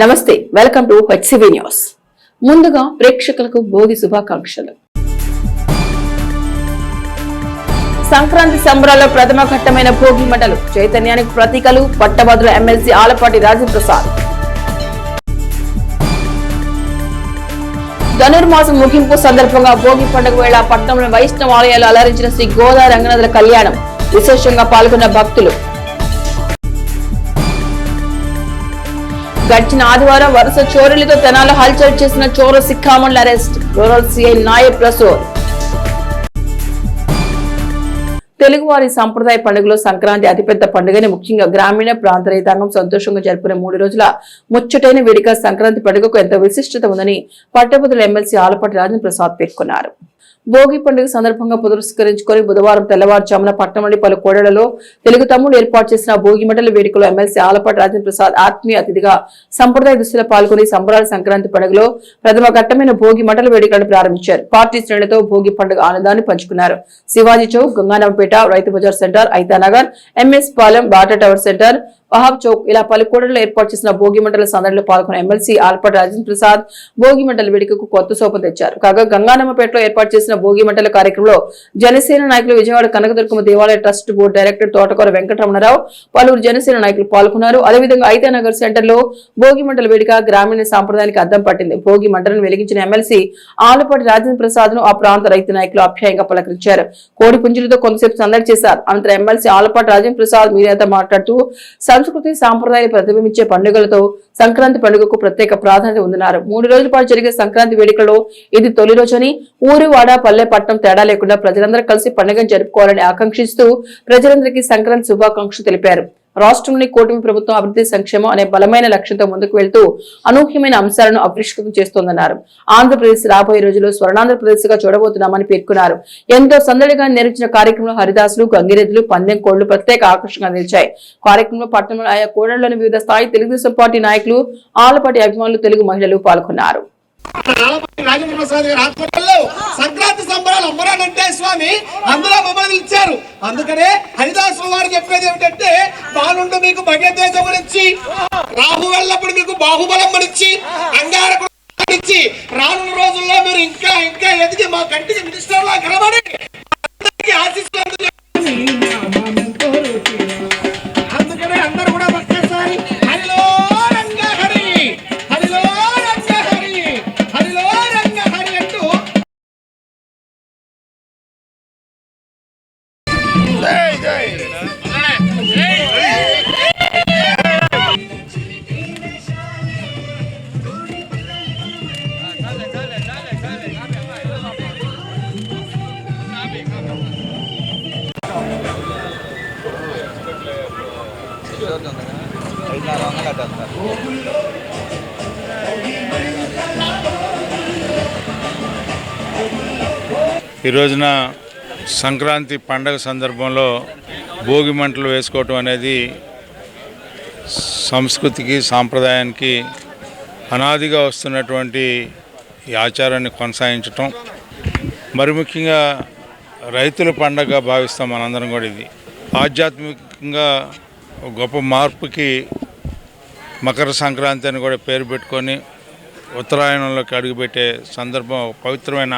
నమస్తే, welcome to HCV news. ముందుగా ప్రేక్షకులకు భోగి శుభాకాంక్షలు. సంక్రాంతి సంబరాల్లో ప్రథమ ఘట్టమైన భోగి మంటలు చైతన్యానికి ప్రతీకలు. పట్టభద్రుల ఎమ్మెల్సీ ఆలపాటి రాజేంద్ర ప్రసాద్. ధనుర్మాసం ముగింపు సందర్భంగా భోగి పండుగ వేళ పట్టణంలో వైష్ణవ ఆలయాలు అలరించిన శ్రీ గోదా రంగనాథుల కళ్యాణం. విశేషంగా పాల్గొన్న భక్తులు. గడిచిన ఆదివారం వరుస చోరీలతో తెనాలి హల్చల్ చేసిన చోర సిక్కామణుల అరెస్ట్. రూరల్ సిఐ నాయబ్ ప్రసూర్. తెలుగువారి సంప్రదాయ పండుగలో సంక్రాంతి అతిపెద్ద పండుగని ముఖ్యంగా గ్రామీణ ప్రాంత రైతాంగం సంతోషంగా జరుపుకునే 3 రోజుల ముచ్చటైన వేడుక సంక్రాంతి పండుగకు ఎంతో విశిష్టత ఉందని పట్టభద్రుల ఎమ్మెల్సీ ఆలపాటి రాజేంద్ర ప్రసాద్ పేర్కొన్నారు. భోగి పండుగ సందర్భంగా పురస్కరించుకొని బుధవారం తెల్లవారుజామున పట్టణంలోని పలు కోడలలో తెలుగు తమ్ముడు ఏర్పాటు చేసిన భోగి మంటల వేడుకలో ఎమ్మెల్సీ ఆలపాటి రాజేంద్ర ప్రసాద్ ఆత్మీయ అతిథిగా సంప్రదాయ దుస్తులు పాల్గొని సంబరాల సంక్రాంతి పండుగలో ప్రథమ ఘట్టమైన భోగి మంటల వేడుకలను ప్రారంభించారు. పార్టీ శ్రేణులతో భోగి పండుగ ఆనందాన్ని పంచుకున్నారు. Shivaji Chowk, Ganganampet, Rythu Bazar centre, Ithanagar, MS Palem, Bata tower centre, Wahab Chowk ఇలా పలు కూడళ్లలో ఏర్పాటు చేసిన భోగి మంటల సందడిలో పాల్గొన్న ఎమ్మెల్సీ ఆలపాటి రాజేంద్ర ప్రసాద్ భోగి మంటల వేడుకకు కొత్త సోపం తెచ్చారు. కాగా గంగానమ్మపేటలో ఏర్పాటు చేసిన భోగి మంటల కార్యక్రమంలో జనసేన నాయకులు, విజయవాడ కనకదుర్గమ్మ దేవాలయ ట్రస్ట్ బోర్డు డైరెక్టర్ తోటకూర వెంకటరమణరావు, పలువురు జనసేన నాయకులు పాల్గొన్నారు. అదేవిధంగా ఐతానగర్ సెంటర్ లో భోగి మంటల వేడుక గ్రామీణ సాంప్రదాయానికి అద్దం పట్టింది. భోగి మంటలను వెలిగించిన ఎమ్మెల్సీ ఆలపాటి రాజేంద్ర ప్రసాద్ ను ఆ ప్రాంత రైతు నాయకులు ఆప్యాయంగా పలకరించారు. కోడి పుంజులతో కొంతసేపు సందడి చేశారు. అనంతరం ఎమ్మెల్సీ ఆలపాటి రాజేంద్ర ప్రసాద్ మీడియాతో మాట్లాడుతూ సంస్కృతి సాంప్రదాయాలు ప్రతిబింబించే పండుగలతో సంక్రాంతి పండుగకు ప్రత్యేక ప్రాధాన్యత ఉందన్నారు. 3 రోజుల పాటు జరిగే సంక్రాంతి వేడుకలో ఇది తొలి రోజని, ఊరు వాడ పల్లె పట్టణం తేడా లేకుండా ప్రజలందరూ కలిసి పండుగను జరుపుకోవాలని ఆకాంక్షిస్తూ ప్రజలందరికీ సంక్రాంతి శుభాకాంక్షలు తెలిపారు. రాష్ట్రంలోని కూటమి ప్రభుత్వం అభివృద్ధి సంక్షేమం అనే బలమైన లక్ష్యంతో ముందుకు వెళ్తూ అనూహ్యమైన అంశాలను ఆవిష్కృతం చేస్తోందన్నారు. ఆంధ్రప్రదేశ్ రాబోయే రోజుల్లో స్వర్ణాంధ్రప్రదేశ్ గా చూడబోతున్నామని పేర్కొన్నారు. ఎంతో సందడిగా నిర్వహించిన కార్యక్రమంలో హరిదాసులు, గంగిరెద్దులు, పందెం కోళ్లు ప్రత్యేక ఆకర్షణగా నిలిచాయి. కార్యక్రమంలో పట్టణంలో ఆయా కోడళ్లోని వివిధ స్థాయి తెలుగుదేశం పార్టీ నాయకులు, ఆలపాటి అభిమానులు, తెలుగు మహిళలు పాల్గొన్నారు. రాజేంద్ర ప్రసాద్ గారి ఆధ్వర్యంలో సంక్రాంతి సంబరాలు అమ్మరానంటే స్వామి అందులో మమ్మల్ని ఇచ్చారు. అందుకనే హరిదాసు వారు చెప్పేది ఏమిటంటే, బాలుండు మీకు భగతేజం గురించి, రాహు వెళ్ళప్పుడు మీకు బాహుబలం గురించి, అంగారకుడు ఇచ్చి రానున్న రోజుల్లో మీరు ఇంకా ఇంకా ఎదిగి మా కంటికి మినిస్టర్ లా కనబడి ఆశిస్తున్నారు. అందుకనే అందరూ కూడా ఒక్కసారి హరిలో రంగ హరి, హరిలో రంగ హరి, హరిలో రంగ హరి అంటూ జై జై ఈ రోజున సంక్రాంతి పండగ సందర్భంలో భోగి మంటలు వేసుకోవటం అనేది సంస్కృతికి, సాంప్రదాయానికి అనాదిగా వస్తున్నటువంటి ఈ ఆచారాన్ని కొనసాగించటం, మరి ముఖ్యంగా రైతుల పండగ భావిస్తాం మనందరం కూడా. ఇది ఆధ్యాత్మికంగా గొప్ప మార్పుకి మకర సంక్రాంతి అని కూడా పేరు పెట్టుకొని ఉత్తరాయణంలోకి అడుగుపెట్టే సందర్భం, పవిత్రమైన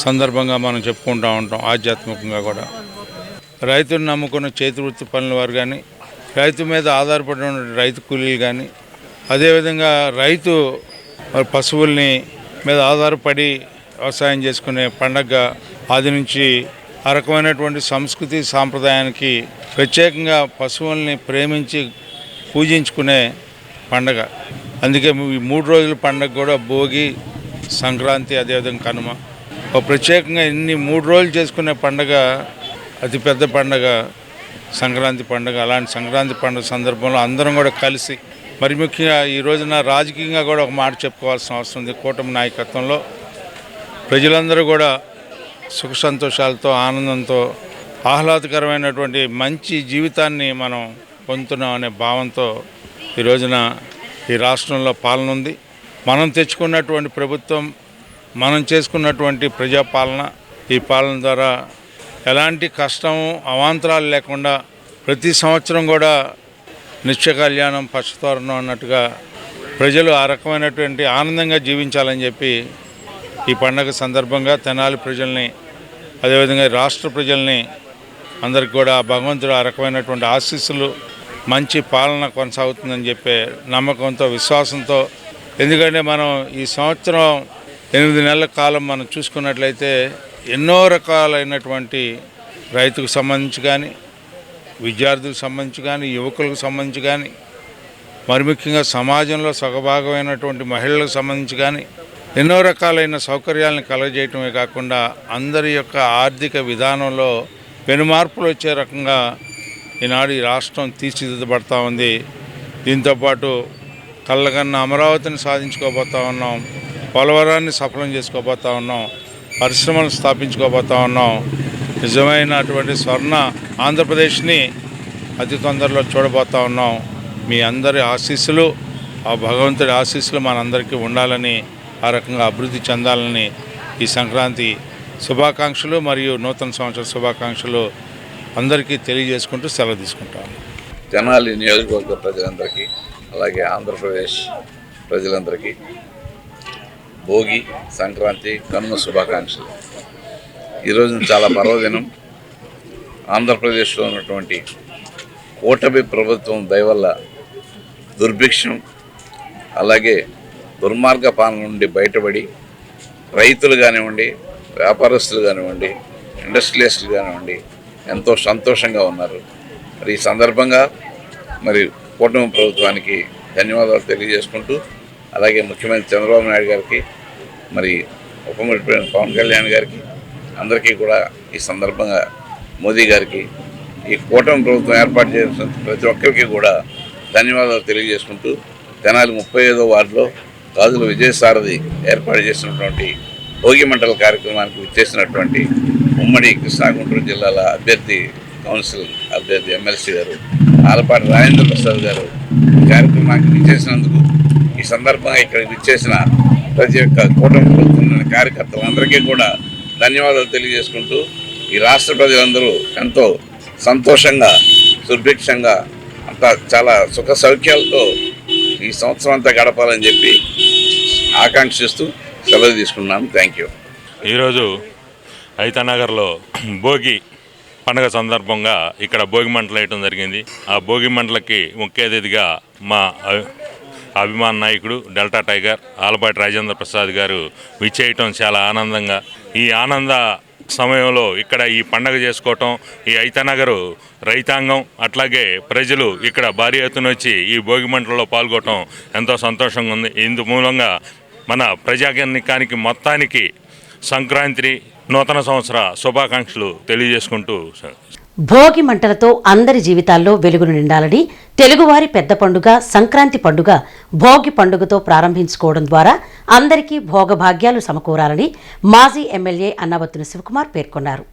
సందర్భంగా మనం చెప్పుకుంటూ ఉంటాం. ఆధ్యాత్మికంగా కూడా రైతుని నమ్ముకున్న చేతి వృత్తి పనుల వారు కానీ, రైతు మీద ఆధారపడిన రైతు కూలీలు కానీ, అదేవిధంగా రైతు పశువుల్ని మీద ఆధారపడి వ్యవసాయం చేసుకునే పండగ ఆది నుంచి ఆ రకమైనటువంటి సంస్కృతి సాంప్రదాయానికి ప్రత్యేకంగా పశువుల్ని ప్రేమించి పూజించుకునే పండగ. అందుకే ఈ 3 రోజుల పండగ కూడా భోగి, సంక్రాంతి, అదేవిధంగా కనుమ. ప్రత్యేకంగా ఇన్ని 3 రోజులు చేసుకునే పండగ, అతిపెద్ద పండగ సంక్రాంతి పండుగ. అలాంటి సంక్రాంతి పండుగ సందర్భంలో అందరం కూడా కలిసి, మరి ముఖ్యంగా ఈ రోజున రాజకీయంగా కూడా ఒక మాట చెప్పుకోవాల్సిన అవసరం ఉంది. కూటమి నాయకత్వంలో ప్రజలందరూ కూడా సుఖ సంతోషాలతో, ఆనందంతో, ఆహ్లాదకరమైనటువంటి మంచి జీవితాన్ని మనం పొందుతున్నాం అనే భావంతో ఈ రోజున ఈ రాష్ట్రంలో పాలన ఉంది. మనం తెచ్చుకున్నటువంటి ప్రభుత్వం, మనం చేసుకున్నటువంటి ప్రజాపాలన, ఈ పాలన ద్వారా ఎలాంటి కష్టం అవాంతరాలు లేకుండా ప్రతి సంవత్సరం కూడా నిత్య కళ్యాణం పచ్చతోరణం అన్నట్టుగా ప్రజలు ఆ రకమైనటువంటి ఆనందంగా జీవించాలని చెప్పి ఈ పండగ సందర్భంగా తెనాలి ప్రజల్ని, అదేవిధంగా రాష్ట్ర ప్రజల్ని అందరికి కూడా భగవంతుడు ఆ రకమైనటువంటి ఆశీస్సులు, మంచి పాలన కొనసాగుతుందని చెప్పే నమ్మకంతో, విశ్వాసంతో. ఎందుకంటే మనం ఈ సంవత్సరం 8 నెలల కాలం మనం చూసుకున్నట్లయితే ఎన్నో రకాలైనటువంటి రైతుకు సంబంధించి కానీ, విద్యార్థులకు సంబంధించి కానీ, యువకులకు సంబంధించి కానీ, మరి ముఖ్యంగా సమాజంలో సగభాగమైనటువంటి మహిళలకు సంబంధించి కానీ ఎన్నో రకాలైన సౌకర్యాలను కలగజేయటమే కాకుండా అందరి యొక్క ఆర్థిక విధానంలో పెనుమార్పులు వచ్చే రకంగా ఈనాడు ఈ రాష్ట్రం తీర్చిదిద్దబడతా ఉంది. దీంతోపాటు కళ్ళకన్న అమరావతిని సాధించుకోబోతా ఉన్నాం, పోలవరాన్ని సఫలం చేసుకోబోతా ఉన్నాం, పరిశ్రమలు స్థాపించుకోబోతా ఉన్నాం. నిజమైనటువంటి స్వర్ణ ఆంధ్రప్రదేశ్ని అతి తొందరలో చూడబోతా ఉన్నాం. మీ అందరి ఆశీస్సులు, ఆ భగవంతుడి ఆశీస్సులు మనందరికీ ఉండాలని, ఆ రకంగా అభివృద్ధి చెందాలని ఈ సంక్రాంతి శుభాకాంక్షలు మరియు నూతన సంవత్సర శుభాకాంక్షలు అందరికీ తెలియజేసుకుంటూ సెలవు తీసుకుంటాను. తెనాలి నియోజకవర్గ ప్రజలందరికీ, అలాగే ఆంధ్రప్రదేశ్ ప్రజలందరికీ భోగి, సంక్రాంతి, కనుమ శుభాకాంక్షలు. ఈరోజు చాలా పర్వదినం. ఆంధ్రప్రదేశ్లో ఉన్నటువంటి కూటమి ప్రభుత్వం దయవల్ల దుర్భిక్షం, అలాగే దుర్మార్గ పాలన నుండి బయటపడి రైతులు కానివ్వండి, వ్యాపారస్తులు కానివ్వండి, ఇండస్ట్రియలిస్టులు కానివ్వండి ఎంతో సంతోషంగా ఉన్నారు. మరి ఈ సందర్భంగా మరి కూటమి ప్రభుత్వానికి ధన్యవాదాలు తెలియజేసుకుంటూ, అలాగే ముఖ్యమంత్రి చంద్రబాబు నాయుడు గారికి, మరి ఉప ముఖ్యమంత్రి పవన్ కళ్యాణ్ గారికి, అందరికీ కూడా ఈ సందర్భంగా మోదీ గారికి, ఈ కూటమి ప్రభుత్వం ఏర్పాటు చేసిన ప్రతి ఒక్కరికి కూడా ధన్యవాదాలు తెలియజేసుకుంటూ, తెనాలి 35వ వార్డులో గాజుల విజయసారథి ఏర్పాటు చేసినటువంటి భోగి మంటల కార్యక్రమానికి విచ్చేసినటువంటి ఉమ్మడి కృష్ణా గుంటూరు జిల్లాల అభ్యర్థి, కౌన్సిల్ అభ్యర్థి, ఎమ్మెల్సీ గారు ఆలపాటి రాజేంద్ర ప్రసాద్ గారు ఈ కార్యక్రమానికి విచ్చేసినందుకు, ఈ సందర్భంగా ఇక్కడికి విచ్చేసిన ప్రతి ఒక్క కూటమి ప్రభుత్వం కార్యకర్తలందరికీ కూడా ధన్యవాదాలు తెలియజేసుకుంటూ, ఈ రాష్ట్ర ప్రజలందరూ ఎంతో సంతోషంగా, సుభిక్షంగా, అంతా చాలా సుఖ సౌఖ్యాలతో ఈ సంవత్సరం అంతా గడపాలని చెప్పి ఆకాంక్షిస్తూ సెలవు తీసుకున్నాను. Thank you. ఈరోజు ఐతానగర్లో భోగి పండుగ సందర్భంగా ఇక్కడ భోగి మంటలు వేయటం జరిగింది. ఆ భోగి మంటలకి ముఖ్య అతిథిగా మా అభిమాన నాయకుడు డెల్టా టైగర్ ఆలపాటి రాజేంద్ర ప్రసాద్ గారు విచ్చేయటం చాలా ఆనందంగా, ఈ ఆనంద సమయంలో ఇక్కడ ఈ పండగ చేసుకోవటం, ఈ ఐతానగరు రైతాంగం అట్లాగే ప్రజలు ఇక్కడ భారీ ఎత్తున వచ్చి ఈ భోగి మంటల్లో పాల్గొనడం ఎంతో సంతోషంగా ఉంది. ఇందు మూలంగా మన ప్రజాగణికానికి మొత్తానికి సంక్రాంతి, నూతన సంవత్సర శుభాకాంక్షలు తెలియజేసుకుంటూ, భోగి మంటలతో అందరి జీవితాల్లో వెలుగును నిండాలని, తెలుగువారి పెద్ద పండుగ సంక్రాంతి పండుగ భోగి పండుగతో ప్రారంభించుకోవడం ద్వారా అందరికీ భోగభాగ్యాలు సమకూరాలని మాజీ ఎమ్మెల్యే అన్నాబత్తుని శివకుమార్ పేర్కొన్నారు.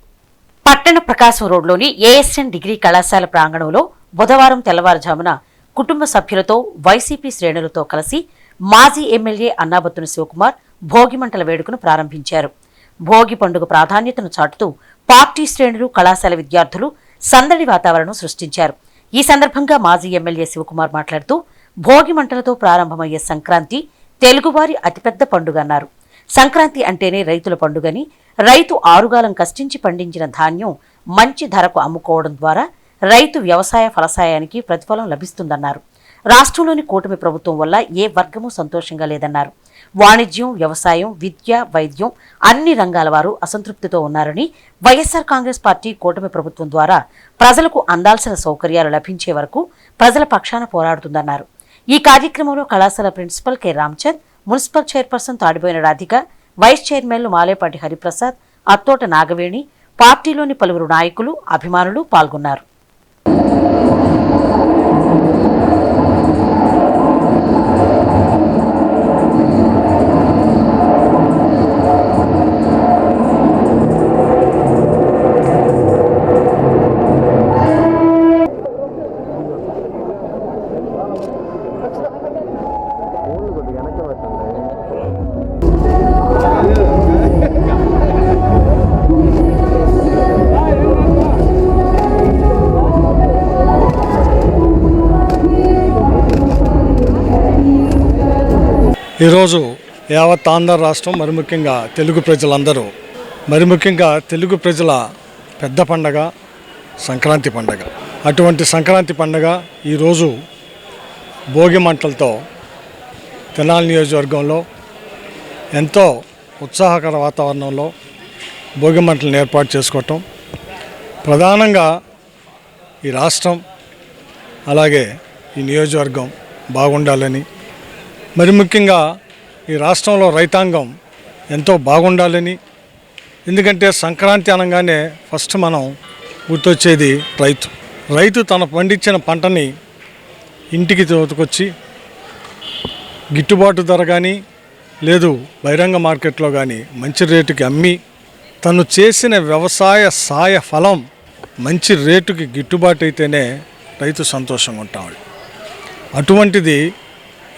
పట్టణ ప్రకాశం రోడ్లోని ఏఎస్ఎన్ డిగ్రీ కళాశాల ప్రాంగణంలో బుధవారం తెల్లవారుజామున కుటుంబ సభ్యులతో, వైసీపీ శ్రేణులతో కలిసి మాజీ ఎమ్మెల్యే అన్నాబత్తుని శివకుమార్ భోగి మంటల వేడుకను ప్రారంభించారు. భోగి పండుగ ప్రాధాన్యతను చాటుతూ పార్టీ శ్రేణులు, కళాశాల విద్యార్థులు సందడి వాతావరణం సృష్టించారు. ఈ సందర్భంగా మాజీ ఎమ్మెల్యే శివకుమార్ మాట్లాడుతూ, భోగి మంటలతో ప్రారంభమయ్యే సంక్రాంతి తెలుగువారి అతిపెద్ద పండుగ అన్నారు. సంక్రాంతి అంటేనే రైతుల పండుగని, రైతు ఆరుగాలం కష్టించి పండించిన ధాన్యం మంచి ధరకు అమ్ముకోవడం ద్వారా రైతు వ్యవసాయ ఫలసాయానికి ప్రతిఫలం లభిస్తుందన్నారు. రాష్ట్రంలోని కూటమి ప్రభుత్వం వల్ల ఏ వర్గమూ సంతోషంగా లేదన్నారు. వాణిజ్యం, వ్యవసాయం, విద్య, వైద్యం అన్ని రంగాల వారు అసంతృప్తితో ఉన్నారని, వైఎస్ఆర్ కాంగ్రెస్ పార్టీ కూటమి ప్రభుత్వం ద్వారా ప్రజలకు అందాల్సిన సౌకర్యాలు లభించే వరకు ప్రజల పక్షాన పోరాడుతుందన్నారు. ఈ కార్యక్రమంలో కళాశాల principal K Ramchand, municipal chairperson Tadipoyina Radhika, vice చైర్మన్లు మాలేపాటి హరిప్రసాద్, అత్తోట నాగవేణి, పార్టీలోని పలువురు నాయకులు, అభిమానులు పాల్గొన్నారు. ఈరోజు యావత్ ఆంధ్ర రాష్ట్రం మరి ముఖ్యంగా తెలుగు ప్రజలందరూ మరి ముఖ్యంగా తెలుగు ప్రజల పెద్ద పండగ సంక్రాంతి పండగ. అటువంటి సంక్రాంతి పండగ ఈరోజు భోగి మంటలతో తెనాలి నియోజకవర్గంలో ఎంతో ఉత్సాహకర వాతావరణంలో భోగి మంటలను ఏర్పాటు చేసుకోవటం, ప్రధానంగా ఈ రాష్ట్రం అలాగే ఈ నియోజకవర్గం బాగుండాలని, మరి ముఖ్యంగా ఈ రాష్ట్రంలో రైతాంగం ఎంతో బాగుండాలని. ఎందుకంటే సంక్రాంతి అనగానే ఫస్ట్ మనం గుర్తొచ్చేది రైతు తన పండించిన పంటని ఇంటికి తోలుకొచ్చి గిట్టుబాటు ధర కానీ లేదు బహిరంగ మార్కెట్లో కానీ మంచి రేటుకి అమ్మి తను చేసిన వ్యవసాయ సాయ ఫలం మంచి రేటుకి గిట్టుబాటు అయితేనే రైతు సంతోషంగా ఉంటాడు. అటువంటిది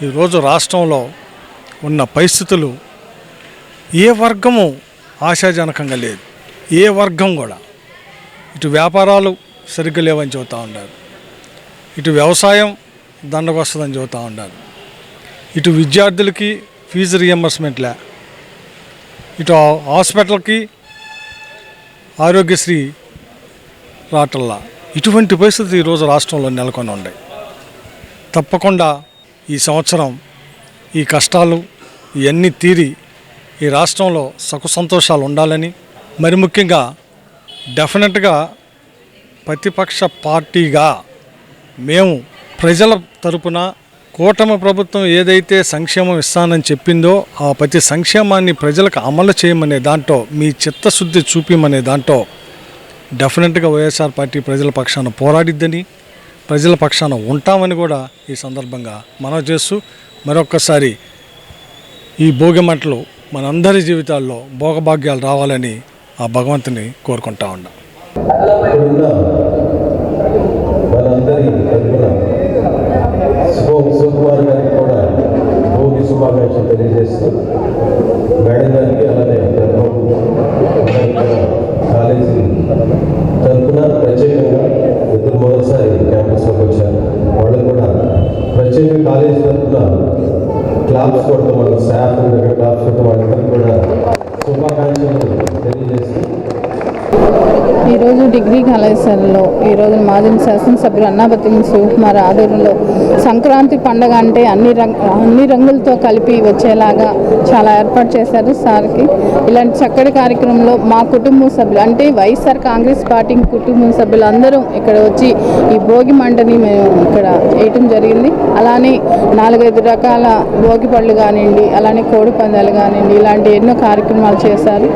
ఈరోజు రాష్ట్రంలో ఉన్న పరిస్థితులు ఏ వర్గము ఆశాజనకంగా లేదు. ఏ వర్గం కూడా ఇటు వ్యాపారాలు సరిగ్గా లేవని చెబుతూ ఉన్నారు, ఇటు వ్యవసాయం దండకు వస్తుందని చెబుతూ ఉన్నారు, ఇటు విద్యార్థులకి ఫీజు రియంబర్స్మెంట్లే, ఇటు హాస్పిటల్కి ఆరోగ్యశ్రీ రావటల్లా. ఇటువంటి పరిస్థితి ఈరోజు రాష్ట్రంలో నెలకొని ఉన్నాయి. తప్పకుండా ఈ సంవత్సరం ఈ కష్టాలు ఇవన్నీ తీరి ఈ రాష్ట్రంలో సుఖ సంతోషాలు ఉండాలని, మరి ముఖ్యంగా డెఫినెట్గా ప్రతిపక్ష పార్టీగా మేము ప్రజల తరపున కూటమి ప్రభుత్వం ఏదైతే సంక్షేమం ఇస్తానని చెప్పిందో ఆ ప్రతి సంక్షేమాన్ని ప్రజలకు అమలు చేయమనే దాంట్లో మీ చిత్తశుద్ధి చూపిమనే దాంట్లో డెఫినెట్గా వైఎస్ఆర్ పార్టీ ప్రజల పక్షాన పోరాడిద్దని, ప్రజల పక్షాన ఉంటామని కూడా ఈ సందర్భంగా మనవి చేస్తూ మరొక్కసారి ఈ భోగి మంటలు మనందరి జీవితాల్లో భోగభాగ్యాలు రావాలని ఆ భగవంతుని కోరుకుంటా ఉన్నాం. మనందరి తరఫున శివకుమార్ గారికి కూడా భోగి శుభాకాంక్షలు తెలియజేస్తూ మేడం గారికి అలానే కాలేజీ తరఫున ప్రత్యేకంగా ఇద్దరు మొదటిసారి క్యాంపస్లోకి వచ్చారు. వాళ్ళు కూడా ప్రత్యేకంగా కాలేజీ తరఫున క్లాప్స్ కొడతాం, మన స్టాఫ్ దగ్గర క్లాప్స్ కొడతాం, వాళ్ళందరికీ కూడా శుభాకాంక్షలు తెలియజేస్తూ ఈరోజు డిగ్రీ కళాశాలలో ఈరోజు మాజీ శాసనసభ్యులు అన్నాబత్తి శివకుమార్ ఆధ్వర్యంలో సంక్రాంతి పండుగ అంటే అన్ని రంగులతో కలిపి వచ్చేలాగా చాలా ఏర్పాటు చేశారు సార్కి. ఇలాంటి చక్కటి కార్యక్రమంలో మా కుటుంబ సభ్యులు అంటే వైఎస్ఆర్ కాంగ్రెస్ పార్టీ కుటుంబ సభ్యులు అందరం ఇక్కడ వచ్చి ఈ భోగి మంటని మేము ఇక్కడ చేయటం జరిగింది. అలానే 4-5 రకాల భోగి పళ్ళు కానివ్వండి, అలానే కోడి పందాలు కానివ్వండి, ఇలాంటి ఎన్నో కార్యక్రమాలు చేశారు.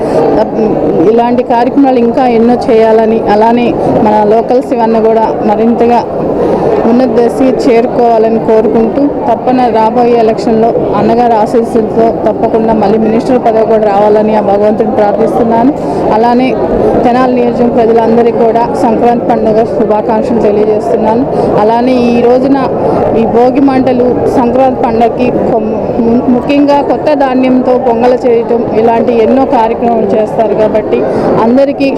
ఇలాంటి కార్యక్రమాలు ఇంకా ఎన్నో చేయాలని, అలానే మన లోకల్ శివన్న కూడా మరింతగా ఉన్నత దశకి చేరుకోవాలని కోరుకుంటూ తప్పన రాబోయే ఎలక్షన్లో అన్నగారి ఆశీస్సులతో తప్పకుండా మళ్ళీ మినిస్టర్ పదవి కూడా రావాలని ఆ భగవంతుడిని ప్రార్థిస్తున్నాను. అలానే తెనాలి నియోజకవర్గం ప్రజలందరికీ కూడా సంక్రాంతి పండుగ శుభాకాంక్షలు తెలియజేస్తున్నాను. అలానే ఈ రోజున ఈ భోగి మంటలు సంక్రాంతి పండుగకి ముఖ్యంగా కొత్త ధాన్యంతో పొంగల చేయటం ఇలాంటి ఎన్నో కార్యక్రమాలు చేస్తారు కాబట్టి అందరికీ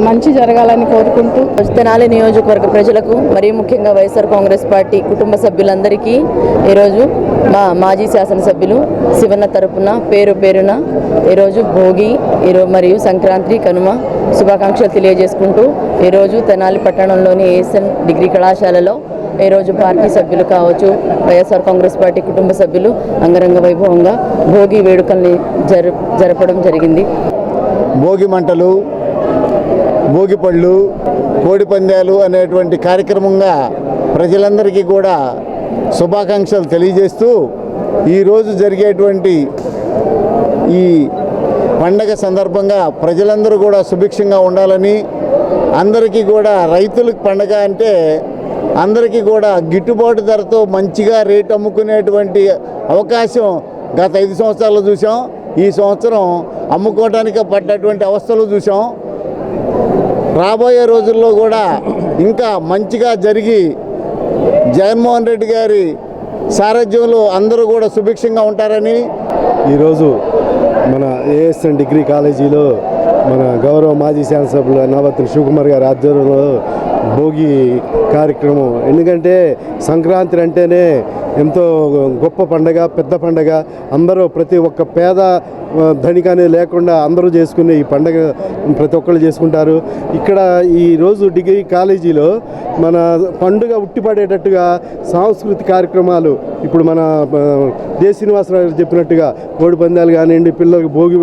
మంచి జరగాలని కోరుకుంటూ తెనాలి నియోజకవర్గ ప్రజలకు మరియు ముఖ్యంగా వైఎస్ఆర్ కాంగ్రెస్ పార్టీ కుటుంబ సభ్యులందరికీ ఈరోజు మా మాజీ శాసనసభ్యులు శివన్న తరపున పేరున ఈరోజు భోగి మరియు సంక్రాంతి కనుమ శుభాకాంక్షలు తెలియజేసుకుంటూ ఈరోజు తెనాలి పట్టణంలోని ఏఎస్ఎన్ డిగ్రీ కళాశాలలో ఈరోజు పార్టీ సభ్యులు కావచ్చు, వైఎస్ఆర్ కాంగ్రెస్ పార్టీ కుటుంబ సభ్యులు అంగరంగ వైభవంగా భోగి వేడుకల్ని జరపడం జరిగింది. భోగి మంటలు, భోగి పళ్ళు, కోడి పందాలు అనేటువంటి కార్యక్రమంగా ప్రజలందరికీ కూడా శుభాకాంక్షలు తెలియజేస్తూ ఈరోజు జరిగేటువంటి ఈ పండగ సందర్భంగా ప్రజలందరూ కూడా సుభిక్షంగా ఉండాలని, అందరికీ కూడా రైతులకు పండగ అంటే అందరికీ కూడా గిట్టుబాటు ధరతో మంచిగా రేటు అమ్ముకునేటువంటి అవకాశం గత 5 సంవత్సరాలు చూసాం. ఈ సంవత్సరం అమ్ముకోవడానికి పడ్డటువంటి అవస్థలు చూసాం. రాబోయే రోజుల్లో కూడా ఇంకా మంచిగా జరిగి జగన్మోహన్ రెడ్డి గారి సారథ్యంలో అందరూ కూడా సుభిక్షంగా ఉంటారని ఈరోజు మన ఏఎస్ఎన్ డిగ్రీ కాలేజీలో మన గౌరవ మాజీ శాసనసభ్యులు అన్నాబత్తి శివకుమార్ గారి ఆధ్వర్యంలో భోగి కార్యక్రమం. ఎందుకంటే సంక్రాంతి అంటేనే ఎంతో గొప్ప పండగ, పెద్ద పండగ. అందరూ ప్రతి ఒక్క పేద ధనికనే లేకుండా అందరూ చేసుకునే ఈ పండగ ప్రతి ఒక్కళ్ళు చేసుకుంటారు. ఇక్కడ ఈరోజు డిగ్రీ కాలేజీలో మన పండుగ ఉట్టిపడేటట్టుగా సాంస్కృతిక కార్యక్రమాలు, ఇప్పుడు మన దే శ్రీనివాసరావు చెప్పినట్టుగా కోడి పందాలు కానివ్వండి, పిల్లలకు భోగి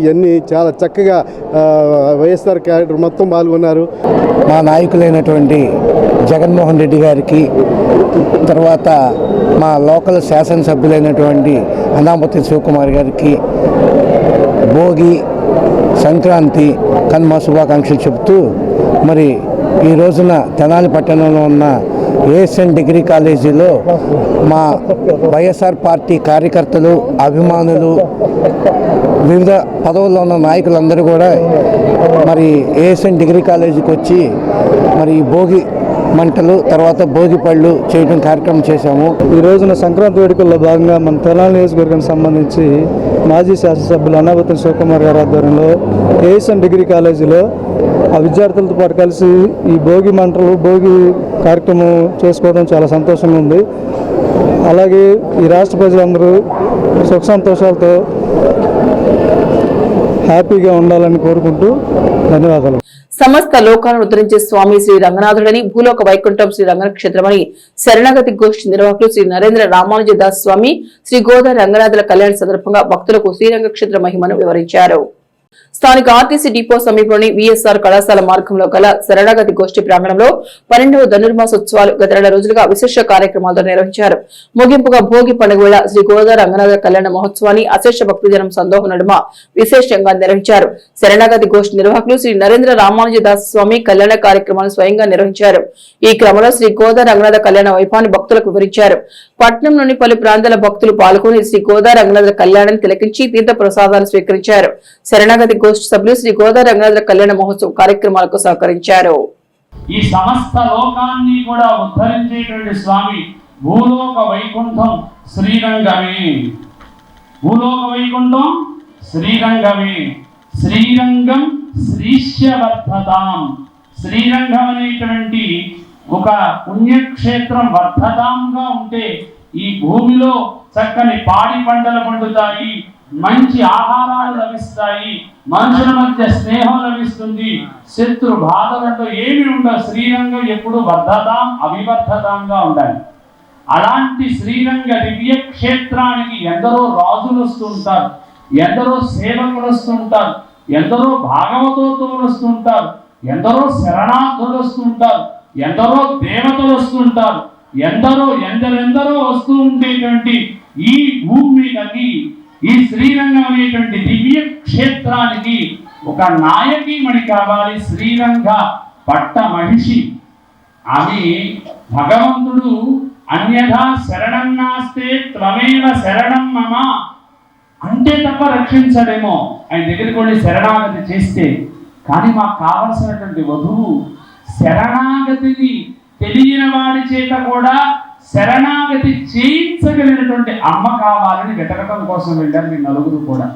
ఇవన్నీ చాలా చక్కగా వైఎస్ఆర్ క్యాడర్ మొత్తం పాల్గొన్నారు. మా నాయకులైనటువంటి జగన్మోహన్ రెడ్డి గారికి, తర్వాత మా లోకల్ శాసనసభ్యులైనటువంటి అన్నాపతి శివకుమార్ గారికి భోగి, సంక్రాంతి, కనుమ శుభాకాంక్షలు చెబుతూ మరి ఈ రోజున తెనాలి పట్టణంలో ఉన్న ఏఎస్ఎన్ డిగ్రీ కాలేజీలో మా వైఎస్ఆర్ పార్టీ కార్యకర్తలు, అభిమానులు, వివిధ పదవుల్లో ఉన్న నాయకులందరూ కూడా మరి ఏఎస్ఎన్ డిగ్రీ కాలేజీకి వచ్చి మరి భోగి మంటలు, తర్వాత భోగి పళ్ళు చేయడం కార్యక్రమం చేశాము. ఈ రోజున సంక్రాంతి వేడుకల్లో భాగంగా మన తెనాలి నియోజకవర్గానికి సంబంధించి మాజీ శాసనసభ్యులు అన్నాపతి శివకుమార్ గారి ఆధ్వర్యంలో ఏఎస్ఎన్ డిగ్రీ కాలేజీలో ఆ విద్యార్థులతో పాటు కలిసి ఈ భోగి మంటలు, భోగి కార్యక్రమం చేసుకోవడం చాలా సంతోషంగా ఉంది. అలాగే ఈ రాష్ట్ర ప్రజలందరూ సుఖ సంతోషాలతో హ్యాపీగా ఉండాలని కోరుకుంటూ ధన్యవాదాలు. సమస్త లోకాలను ఉద్ధరించే స్వామి శ్రీ రంగనాథుడని, భూలోక వైకుంఠం శ్రీ రంగన క్షేత్రమని శరణాగతి గోష్ఠి నిర్వాహకులు శ్రీ నరేంద్ర రామానుజ దాస్ స్వామి శ్రీ గోదా రంగనాథుల కళ్యాణ సందర్భంగా భక్తులకు శ్రీరంగ క్షేత్ర మహిమను వివరించారు. స్థానిక ఆర్టీసీ డిపో సమీపంలోని విఎస్ఆర్ కళాశాల మార్గంలో గల శరణాగతి గోష్ఠి ప్రాంగణంలో 12వ ధనుర్మాసోత్సవాలు గత 2 రోజులుగా విశేష కార్యక్రమాలతో నిర్వహించారు. ముగింపుగా భోగి పండుగ వేళ శ్రీ గోదా రంగనాథ కళ్యాణ మహోత్సవాన్ని అశేష భక్తజనం సందోహం నడుమ విశేషంగా నిర్వహించారు. శరణాగతి గోష్ఠి నిర్వాహకులు శ్రీ నరేంద్ర రామానుజ దాస్ స్వామి కళ్యాణ కార్యక్రమాలను స్వయంగా నిర్వహించారు. ఈ క్రమంలో శ్రీ గోదా రంగనాథ కళ్యాణ వైభవాన్ని భక్తులకు వివరించారు. పట్నంలోని పలు ప్రాంతాల భక్తులు పాల్గొని శ్రీ గోదా రంగనాథ కళ్యాణాన్ని తిలకించి తీర్థ ప్రసాదాలు స్వీకరించారు. శరణాగతి గోష్ఠి సభ్యులు శ్రీ గోదా రంగనాథ కళ్యాణ మహోత్సవ కార్యక్రమాలకు సహకరించారు. ఈ సమస్త లోకాన్ని కూడా ఉద్ధరించేటువంటి స్వామి భూలోక వైకుంఠం శ్రీరంగమే. భూలోక వైకుంఠం శ్రీరంగమే. శ్రీరంగం శ్రీశ్యవర్ధతాం. శ్రీరంగం అనేటువంటి ఒక పుణ్యక్షేత్రం వర్ధతాంగా ఉంటే ఈ భూమిలో చక్కని పాడి పంటలు పండుతాయి, మంచి ఆహారాలు లభిస్తాయి, మనుషుల మధ్య స్నేహం లభిస్తుంది, శత్రు బాధలంటూ ఏమి ఉండవు. శ్రీరంగం ఎప్పుడు వర్ధతాం అవివర్ధతాంగా ఉండాలి. అలాంటి శ్రీరంగ దివ్య క్షేత్రానికి ఎందరో రాజులు వస్తూ ఉంటారు, ఎందరో సేవకులు వస్తూ ఉంటారు, ఎందరో భాగవతోత్తములు వస్తూ ఉంటారు, ఎందరో శరణార్థులు వస్తూ ఉంటారు, ఎందరో దేవతలు వస్తూ ఉంటారు, ఎందరెందరో వస్తూ ఉండేటువంటి ఈ భూమి మీదకి, ఈ శ్రీరంగం అనేటువంటి దివ్య క్షేత్రానికి ఒక నాయకీమణి కావాలి. శ్రీరంగ పట్ట మహిషి ఆమె. భగవంతుడు అన్యథా శరణం నాస్తే త్వమేవ శరణం మమ అంటే తప్ప రక్షించడేమో, ఆయన దగ్గరికి వెళ్ళి శరణాగతి చేస్తే. కానీ మాకు కావలసినటువంటి వధువు శరణాగతిని తెలియని వాడి చేత కూడా శరణాగతి చేయించగలిగినటువంటి అమ్మ కావాలని వెతకటం కోసం వెళ్ళారు మీ నలుగురు కూడా.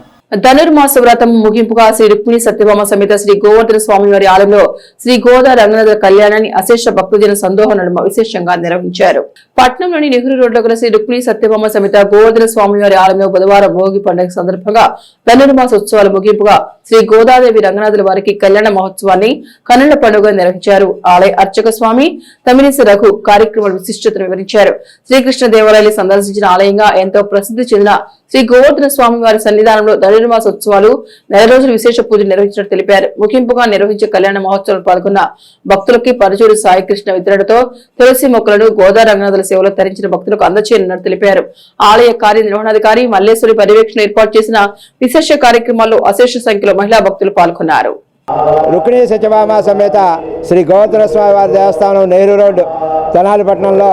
ధనుర్మాస వ్రతం ముగింపుగా శ్రీ రుక్మిణి సత్యభామ సమేత శ్రీ గోవర్ధన స్వామి వారి ఆలయంలో శ్రీ గోదా రంగనాథ కళ్యాణాన్ని అశేష భక్తజన సందోహం నడుమ విశేషంగా నిర్వహించారు. పట్నంలోని నెహ్రూ రోడ్లో గల శ్రీ రుక్మిణి సత్యభామ సమేత గోవర్ధన స్వామి వారి ఆలయంలో బుధవారం భోగి పండుగ సందర్భంగా ధనుర్మాస ఉత్సవాల ముగింపుగా శ్రీ గోదాదేవి రంగనాథుల వారికి కళ్యాణ మహోత్సవాన్ని కన్నుల పండుగ నిర్వహించారు. ఆలయ అర్చక స్వామి తమిళిసి రఘు కార్యక్రమాల విశిష్టతను వివరించారు. శ్రీకృష్ణ దేవాలయాన్ని సందర్శించిన ఆలయంగా ఎంతో ప్రసిద్ధి చెందిన శ్రీ గోవర్ధన స్వామి వారి సన్నిధానంలో ధనుర్మాస ఉత్సవాలు 4 రోజులు విశేష పూజలు నిర్వహించినట్టు తెలిపారు. ముగింపుగా నిర్వహించే కళ్యాణ మహోత్సవంలో పాల్గొన్న భక్తులకి పరచూరు సాయికృష్ణ వితరణతో తులసి మొక్కలను గోదా రంగనాథుల సేవలో తరించిన భక్తులకు అందచేయనున్నట్టు తెలిపారు. ఆలయ కార్యనిర్వహణాధికారి మల్లేశ్వరి పర్యవేక్షణ ఏర్పాటు చేసిన విశేష కార్యక్రమాల్లో అశేష సంఖ్యలో మహిళా భక్తులు పాల్గొన్నారు. రుక్మిణి సత్యభామ సమేత శ్రీ గోవర్ధన స్వామి వారి దేవస్థానం నెహ్రూ రోడ్ తెనాలి పట్టణంలో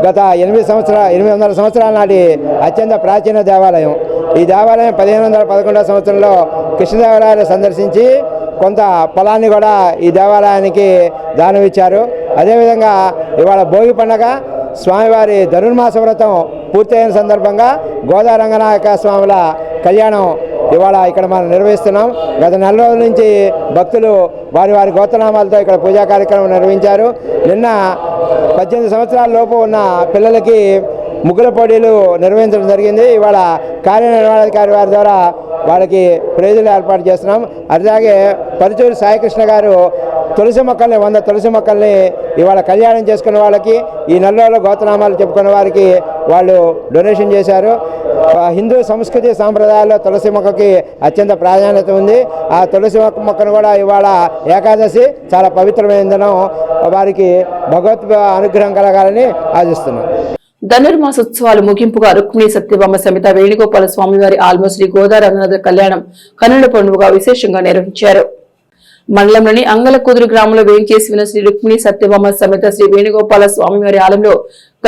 గత 800 సంవత్సరాల నాటి అత్యంత ప్రాచీన దేవాలయం. ఈ దేవాలయం 1511 సంవత్సరంలో కృష్ణదేవరాయలు సందర్శించి కొంత పొలాన్ని కూడా ఈ దేవాలయానికి దానం ఇచ్చారు. అదేవిధంగా ఇవాళ భోగి పండుగ స్వామివారి ధనుర్మాస వ్రతం పూర్తయిన సందర్భంగా గోదా రంగనాయక స్వాముల కళ్యాణం ఇవాళ ఇక్కడ మనం నిర్వహిస్తున్నాం. గత నెల రోజుల నుంచి భక్తులు వారి వారి గోత్రనామాలతో ఇక్కడ పూజా కార్యక్రమం నిర్వహించారు. నిన్న 18 సంవత్సరాల లోపు ఉన్న పిల్లలకి ముగ్గుల పోటీలు నిర్వహించడం జరిగింది. ఇవాళ కార్యనిర్వహణాధికారి వారి ద్వారా వాళ్ళకి ప్రైజులు ఏర్పాటు చేస్తున్నాం. అలాగే పరుచూరి సాయికృష్ణ గారు తులసి మొక్కల్ని 100 తులసి మొక్కల్ని ఇవాళ కళ్యాణం చేసుకున్న వాళ్ళకి, ఈ నెలలో గోత్రనామాలు చెప్పుకున్న వారికి వాళ్ళు డొనేషన్ చేశారు. హిందూ సంస్కృతి సాంప్రదాయాల్లో తులసి మొక్కకి అత్యంత ప్రాధాన్యత ఉంది. ఆ తులసి మొక్కను కూడా ఇవాళ ఏకాదశి చాలా పవిత్రమైనదనం, వారికి భగవత్ అనుగ్రహం కలగాలని ఆశిస్తున్నాం. ధనుర్మాసోత్సవాలు ముగింపుగా రుక్మిణి సత్యభామ సమేత వేణుగోపాల స్వామివారి ఆల్మో శ్రీ గోదా రంగనాథ కళ్యాణం కన్నుల పండుగగా విశేషంగా నిర్వహించారు. మండలంలోని అంగలకుదురు గ్రామంలో వేయించేసి ఉన్న శ్రీ రుక్మిణి సత్యభామ సమేత శ్రీ వేణుగోపాల స్వామివారి ఆలయంలో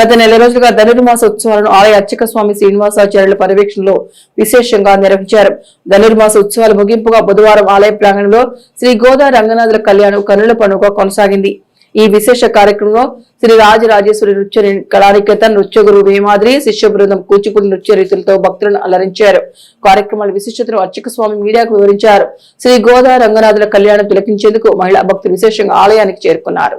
గత నెల రోజులుగా ధనుర్మాసోత్సవాలను ఆలయ అర్చక స్వామి శ్రీనివాసాచార్యుల పర్యవేక్షణలో విశేషంగా నిర్వహించారు. ధనుర్మాస ఉత్సవాల ముగింపుగా బుధవారం ఆలయ ప్రాంగణంలో శ్రీ గోదా రంగనాథుల కళ్యాణం కన్నుల పండుగ కొనసాగింది. ఈ విశేష కార్యక్రమంలో శ్రీ రాజరాజేశ్వరి నృత్య కళానికేతన్, నృత్య గురువు వేమాద్రి, శిష్య బృందం కూచిపూడి నృత్య రీతులతో భక్తులను అలరించారు. కార్యక్రమాల విశిష్టతను అర్చక స్వామి మీడియాకు వివరించారు. శ్రీ గోదా రంగనాథుల కళ్యాణం తిలకించేందుకు మహిళా భక్తులు విశేషంగా ఆలయానికి చేరుకున్నారు.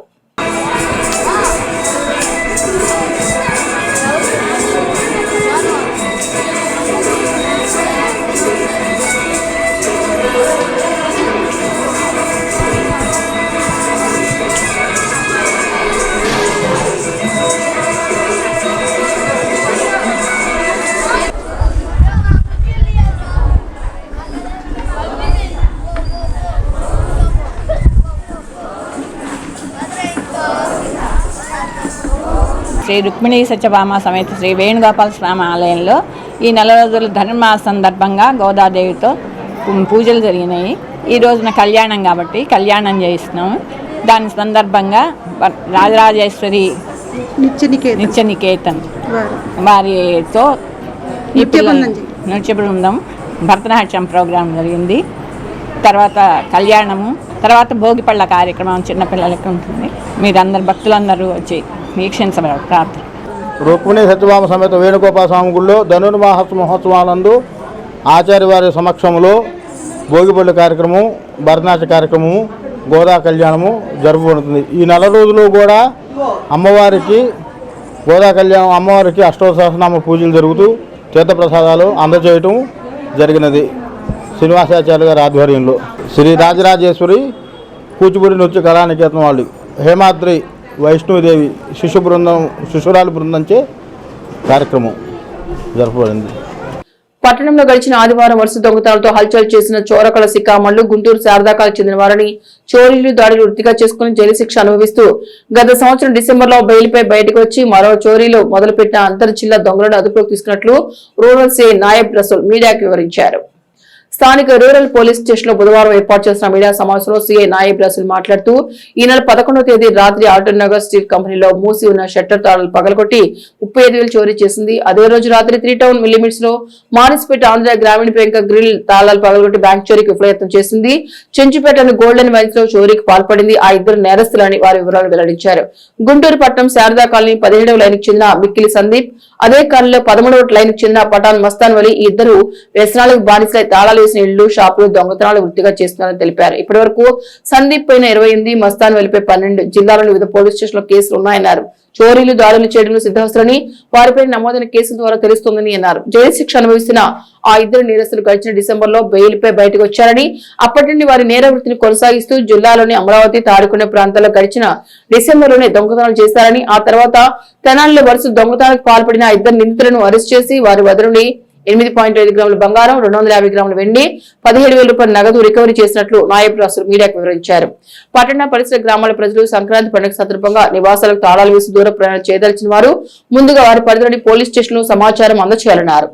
శ్రీ రుక్మిణి సత్యభామ సమేత శ్రీ వేణుగోపాల స్వామి ఆలయంలో ఈ నెల రోజుల ధనుర్మాస సందర్భంగా గోదాదేవితో పూజలు జరిగినాయి. ఈ రోజున కళ్యాణం కాబట్టి కళ్యాణం చేయిస్తున్నాము. దాని సందర్భంగా రాజరాజేశ్వరి నిత్యనికేతన్ వారితో ఈ నృత్య బృందం భరతనాట్యం ప్రోగ్రాం జరిగింది. తర్వాత కళ్యాణము, తర్వాత భోగిపళ్ళ కార్యక్రమం చిన్నపిల్లలకి ఉంటుంది. మీరందరు భక్తులందరూ వచ్చి వీక్షించబడ ప్రార్థన. రుక్మిణి సత్యభామ సమేత వేణుగోపాల స్వామి గుడిలో ధనుర్మాస మహోత్సవాలందు ఆచార్య వారి సమక్షంలో భోగిపళ్ళు కార్యక్రమం, భరతనాట్య కార్యక్రమము, గోదా కళ్యాణము జరుపుకుంటుంది. ఈ నెల రోజులు కూడా అమ్మవారికి గోదా కళ్యాణం, అమ్మవారికి అష్టోత్తరనామ పూజలు జరుగుతూ తీర్థప్రసాదాలు అందజేయటం జరిగినది. శ్రీనివాసాచార్య గారి ఆధ్వర్యంలో శ్రీ రాజరాజేశ్వరి కూచిపూడి నృత్య కళానికేతనం వాళ్ళు హేమాద్రి వైష్ణోదేవి శిశురాలి బృందంచే కార్యక్రమం జరపబడింది. పట్టణంలో గడిచిన ఆదివారం వరుస దొంగతనాలతో హల్చల్ చేసిన చోరకల సికామణులు గుంటూరు శారదాకాలకు చెందిన వారిని చోరీలు దాడులు వృత్తిగా చేసుకుని జైలు శిక్ష అనుభవిస్తూ గత సంవత్సరం డిసెంబర్లో బెయిల్పై బయటకు వచ్చి మరో చోరీలో మొదలుపెట్టిన అంతర్ జిల్లా దొంగలను అదుపులోకి తీసుకున్నట్లు రూరల్ సిఐ నాయబ్ రసూల్ మీడియాకు వివరించారు. స్థానిక రూరల్ పోలీస్ స్టేషన్ లో బుధవారం ఏర్పాటు చేసిన మీడియా సమావేశంలో సీఐ నాయబ్ రసూల్ మాట్లాడుతూ ఈ నెల 11వ తేదీ రాత్రి ఆటో నగర్ స్టీల్ కంపెనీలో మూసి ఉన్న షట్టర్ తాళాలు పగలగొట్టి 35,000 చోరీ చేసింది. అదే రోజు రాత్రి 3 టౌన్ మిల్లిమిట్స్ లో మానిస్పేట ఆంధ్ర గ్రామీణ బ్యాంక్ గ్రిల్ తాళాలు పగలగొట్టి బ్యాంక్ చోరీకి విఫలయత్నం చేసింది. చెంచుపేటలోని గోల్డెన్ వైన్స్ లో చోరీకి పాల్పడింది. ఆ ఇద్దరు నేరస్తులని వారి వివరాలు వెల్లడించారు. గుంటూరు పట్టణం శారదా కాలనీ 17వ లైన్కి చెందిన మిక్కిలి సందీప్, అదే కాలనీలో 13వ లైన్కి చెందిన పఠాన్ మస్తాన్ వలి ఈ ఇద్దరు వ్యసనాలకు బానిసలై తాళాలు వేసిన ఇళ్లు, షాపులు దొంగతనాలు వృత్తిగా చేస్తున్నారని తెలిపారు. ఇప్పటి వరకు సందీప్ పైన 28, మస్తాన్ వలిపై 12 జిల్లాలోని వివిధ పోలీస్ స్టేషన్లో కేసులు ఉన్నాయన్నారు. చోరీలు దాడులు చేయడంలో సిద్ధవస్తులని వారిపై నమోదైన కేసుల ద్వారా తెలుస్తోందని అన్నారు. జైలు శిక్ష అనుభవిస్తున్న ఆ ఇద్దరు నేరస్తులు గడిచిన డిసెంబర్ లో బెయిల్పై బయటకు వచ్చారని, అప్పటి నుండి వారి నేర వృత్తిని కొనసాగిస్తూ జిల్లాలోని అమరావతి, తాడికొండ ప్రాంతాల్లో గడిచిన డిసెంబర్లోనే దొంగతనాలు చేశారని, ఆ తర్వాత తెనాలిలో వరుస దొంగతనాలకు పాల్పడిన ఆ ఇద్దరు నిందితులను అరెస్ట్ చేసి వారి వద్ద నుండి 8.5 గ్రాముల బంగారం, 250 గ్రాముల వెండి, 17,000 రూపాయల నగదు రికవరీ చేసినట్లు నాయబ్ రసూల్ మీడియాకు వివరించారు. పట్టణ పరిసర గ్రామాల ప్రజలు సంక్రాంతి పండుగ సందర్భంగా నివాసాలకు తాళాలు వేసి దూర ప్రయాణం చేయదలిచిన వారు ముందుగా వారి పరిధిలోని పోలీస్ స్టేషన్ లో సమాచారం అందజేయాలన్నారు.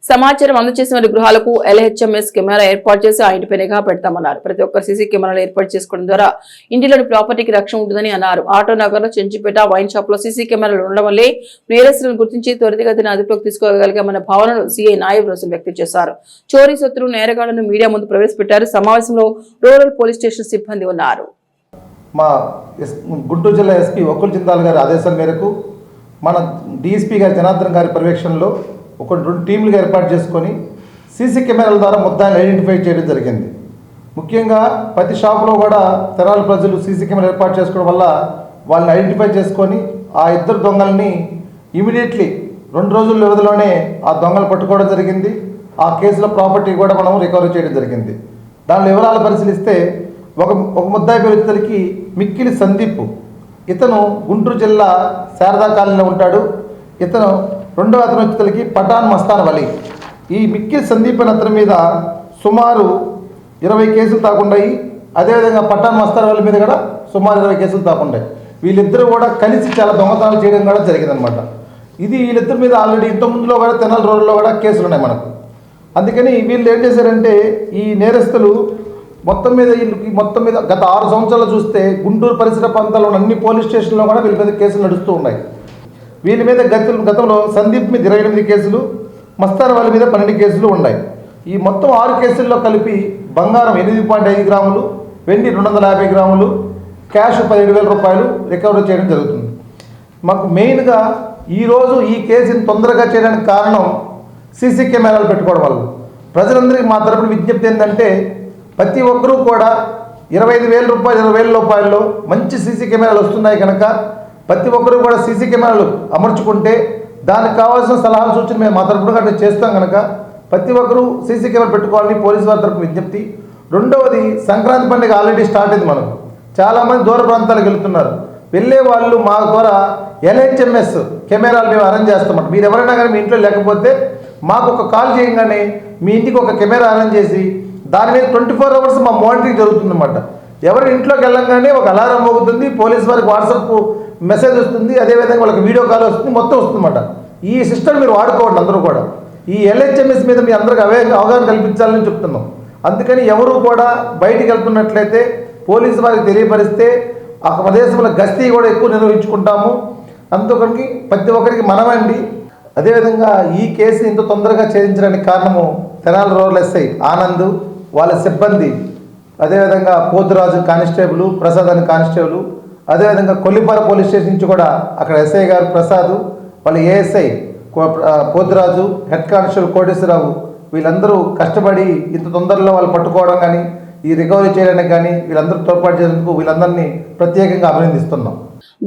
సమాచారం అందజేసిన వారి గృహాలకు LHMS కెమెరా ఏర్పాటు చేసి ఆ ఇంటిపై నిఘా పెడతామన్నారు. ప్రతి ఒక్కరు సీసీ కెమెరాలు ఏర్పాటు చేసుకోవడం ద్వారా ఇంటిలోని ప్రాపర్టీకి రక్షణ ఉంటుందని అన్నారు. ఆటో నగర్ లో చెంచిపేట వైన్ షాప్ లో సీసీ కెమెరాలు ఉండడం వల్లే నేరస్తులను గుర్తించి త్వరితగతిన అదుపులోకి తీసుకోగలిగామన్న భావనను సీఐ నాయబ్ రసూల్ వ్యక్తం చేశారు. చోరీ సొత్తులు నేరగాళ్లను మీడియా ముందు ప్రవేశపెట్టారు. సమావేశంలో రూరల్ పోలీస్ స్టేషన్ సిబ్బంది ఉన్నారు. మా గుంటూరు జిల్లా ఎస్పీ ఒక్కరు జిందాల్ గారి ఆదేశాల మేరకు మన డిఎస్పీ గారి జనార్దన్ గారి పర్యవేక్షణలో 2 టీంలుగా ఏర్పాటు చేసుకొని సీసీ కెమెరాల ద్వారా మొత్తాన్ని ఐడెంటిఫై చేయడం జరిగింది. ముఖ్యంగా ప్రతి షాపులో కూడా తెనాలి ప్రజలు సీసీ కెమెరా ఏర్పాటు చేసుకోవడం వల్ల వాళ్ళని ఐడెంటిఫై చేసుకొని ఆ ఇద్దరు దొంగల్ని ఇమీడియట్లీ 2 రోజుల వ్యవధిలోనే ఆ దొంగలు పట్టుకోవడం జరిగింది. ఆ కేసులో ప్రాపర్టీ కూడా మనం రికవరీ చేయడం జరిగింది. దాని వివరాలు పరిశీలిస్తే ఒక ముద్దాయి పేరు వచ్చేసరికి మిక్కిలి సందీప్. ఇతను గుంటూరు జిల్లా శారదా కాలనీలో ఉంటాడు. ఇతను రెండవ అతను వచ్చేసరికి పఠాన్ మస్తాన్ వలి. ఈ మిక్కిలి సందీప్ అనే అతని మీద సుమారు 20 కేసులు తాకుండాయి. అదేవిధంగా పఠాన్ మస్తాన్ వలి మీద కూడా సుమారు 20 కేసులు తాకుండాయి. వీళ్ళిద్దరూ కూడా కలిసి చాలా దొంగతనాలు చేయడం కూడా జరిగిందనమాట. ఇది వీళ్ళిద్దరి మీద ఆల్రెడీ ఇంతకుముందులో కూడా తెనాలి రోడ్లో కూడా కేసులు ఉన్నాయి మనకు. అందుకని వీళ్ళు ఏం చేశారంటే ఈ నేరస్తులు మొత్తం మీద గత 6 సంవత్సరాలు చూస్తే గుంటూరు పరిసర ప్రాంతాల్లో అన్ని పోలీస్ స్టేషన్లో కూడా వీళ్ళ మీద కేసులు నడుస్తూ ఉన్నాయి. వీళ్ళ మీద గతంలో సందీప్ మీద 28 కేసులు, మస్తాన్ వాళ్ళ మీద 12 కేసులు ఉన్నాయి. ఈ మొత్తం 6 కేసుల్లో కలిపి బంగారం 8.5 గ్రాములు, వెండి 250 గ్రాములు, క్యాష్ 17,000 రూపాయలు రికవరీ చేయడం జరుగుతుంది. మాకు మెయిన్గా ఈరోజు ఈ కేసుని తొందరగా చేయడానికి కారణం సీసీ కెమెరాలు పెట్టుకోవడం వల్ల. ప్రజలందరికీ మా తరపున విజ్ఞప్తి ఏంటంటే ప్రతి ఒక్కరూ కూడా 25,000 రూపాయలు 20,000 రూపాయల్లో మంచి సీసీ కెమెరాలు వస్తున్నాయి కనుక ప్రతి ఒక్కరూ కూడా సీసీ కెమెరాలు అమర్చుకుంటే దానికి కావాల్సిన సలహాలు సూచనలు మేము మా తరపున మేము చేస్తాం కనుక ప్రతి ఒక్కరూ సీసీ కెమెరా పెట్టుకోవాలని పోలీసు వారి తరపున విజ్ఞప్తి. రెండవది, సంక్రాంతి పండుగ ఆల్రెడీ స్టార్ట్ అయింది. మనకు చాలామంది దూర ప్రాంతాలకు వెళ్తున్నారు. వెళ్ళే వాళ్ళు మా ద్వారా ఎల్హెచ్ఎంఎస్ కెమెరాలు మేము అరేంజ్ చేస్తామంట. మీరు ఎవరైనా కానీ మీ ఇంట్లో లేకపోతే మాకు ఒక కాల్ చేయగానే మీ ఇంటికి ఒక కెమెరా అరేంజ్ చేసి దాని మీద 24 అవర్స్ మా మానిటరింగ్ జరుగుతుందన్నమాట. ఎవరి ఇంట్లోకి వెళ్ళంగానే ఒక అలారం మోగుతుంది, పోలీస్ వారికి వాట్సాప్ మెసేజ్ వస్తుంది, అదేవిధంగా వాళ్ళకి వీడియో కాల్ వస్తుంది, మొత్తం వస్తుందన్నమాట. ఈ సిస్టమ్ మీరు వాడుకోండి అందరూ కూడా. ఈ ఎల్హెచ్ఎంఎస్ మీద మీ అందరికి అవగాహన కల్పించాలని చెప్తున్నాం. అందుకని ఎవరు కూడా బయటికి వెళ్తున్నట్లయితే పోలీసు వారికి తెలియపరిస్తే ఆ ప్రదేశంలో గస్తీ కూడా ఎక్కువ నిర్వహించుకుంటాము. అందుకని ప్రతి ఒక్కరికి మనమండి. అదేవిధంగా ఈ కేసు ఇంత తొందరగా ఛేదించడానికి కారణము తెనాలి రూరల్ ఎస్ఐ ఆనంద్, వాళ్ళ సిబ్బంది, అదేవిధంగా పోతురాజు కానిస్టేబుల్, ప్రసాద్ అని కానిస్టేబుల్, అదేవిధంగా కొల్లిపార పోలీస్ స్టేషన్ నుంచి కూడా అక్కడ ఎస్ఐ గారు ప్రసాద్, వాళ్ళ ASI Poturaju, head constable Koteswararao, వీళ్ళందరూ కష్టపడి ఇంత తొందరలో వాళ్ళు పట్టుకోవడం కానీ ఈ రికవరీ చేయడానికి కానీ వీళ్ళందరూ తోడ్పాటు చేసేందుకు వీళ్ళందరినీ ప్రత్యేకంగా అభినందిస్తున్నాం.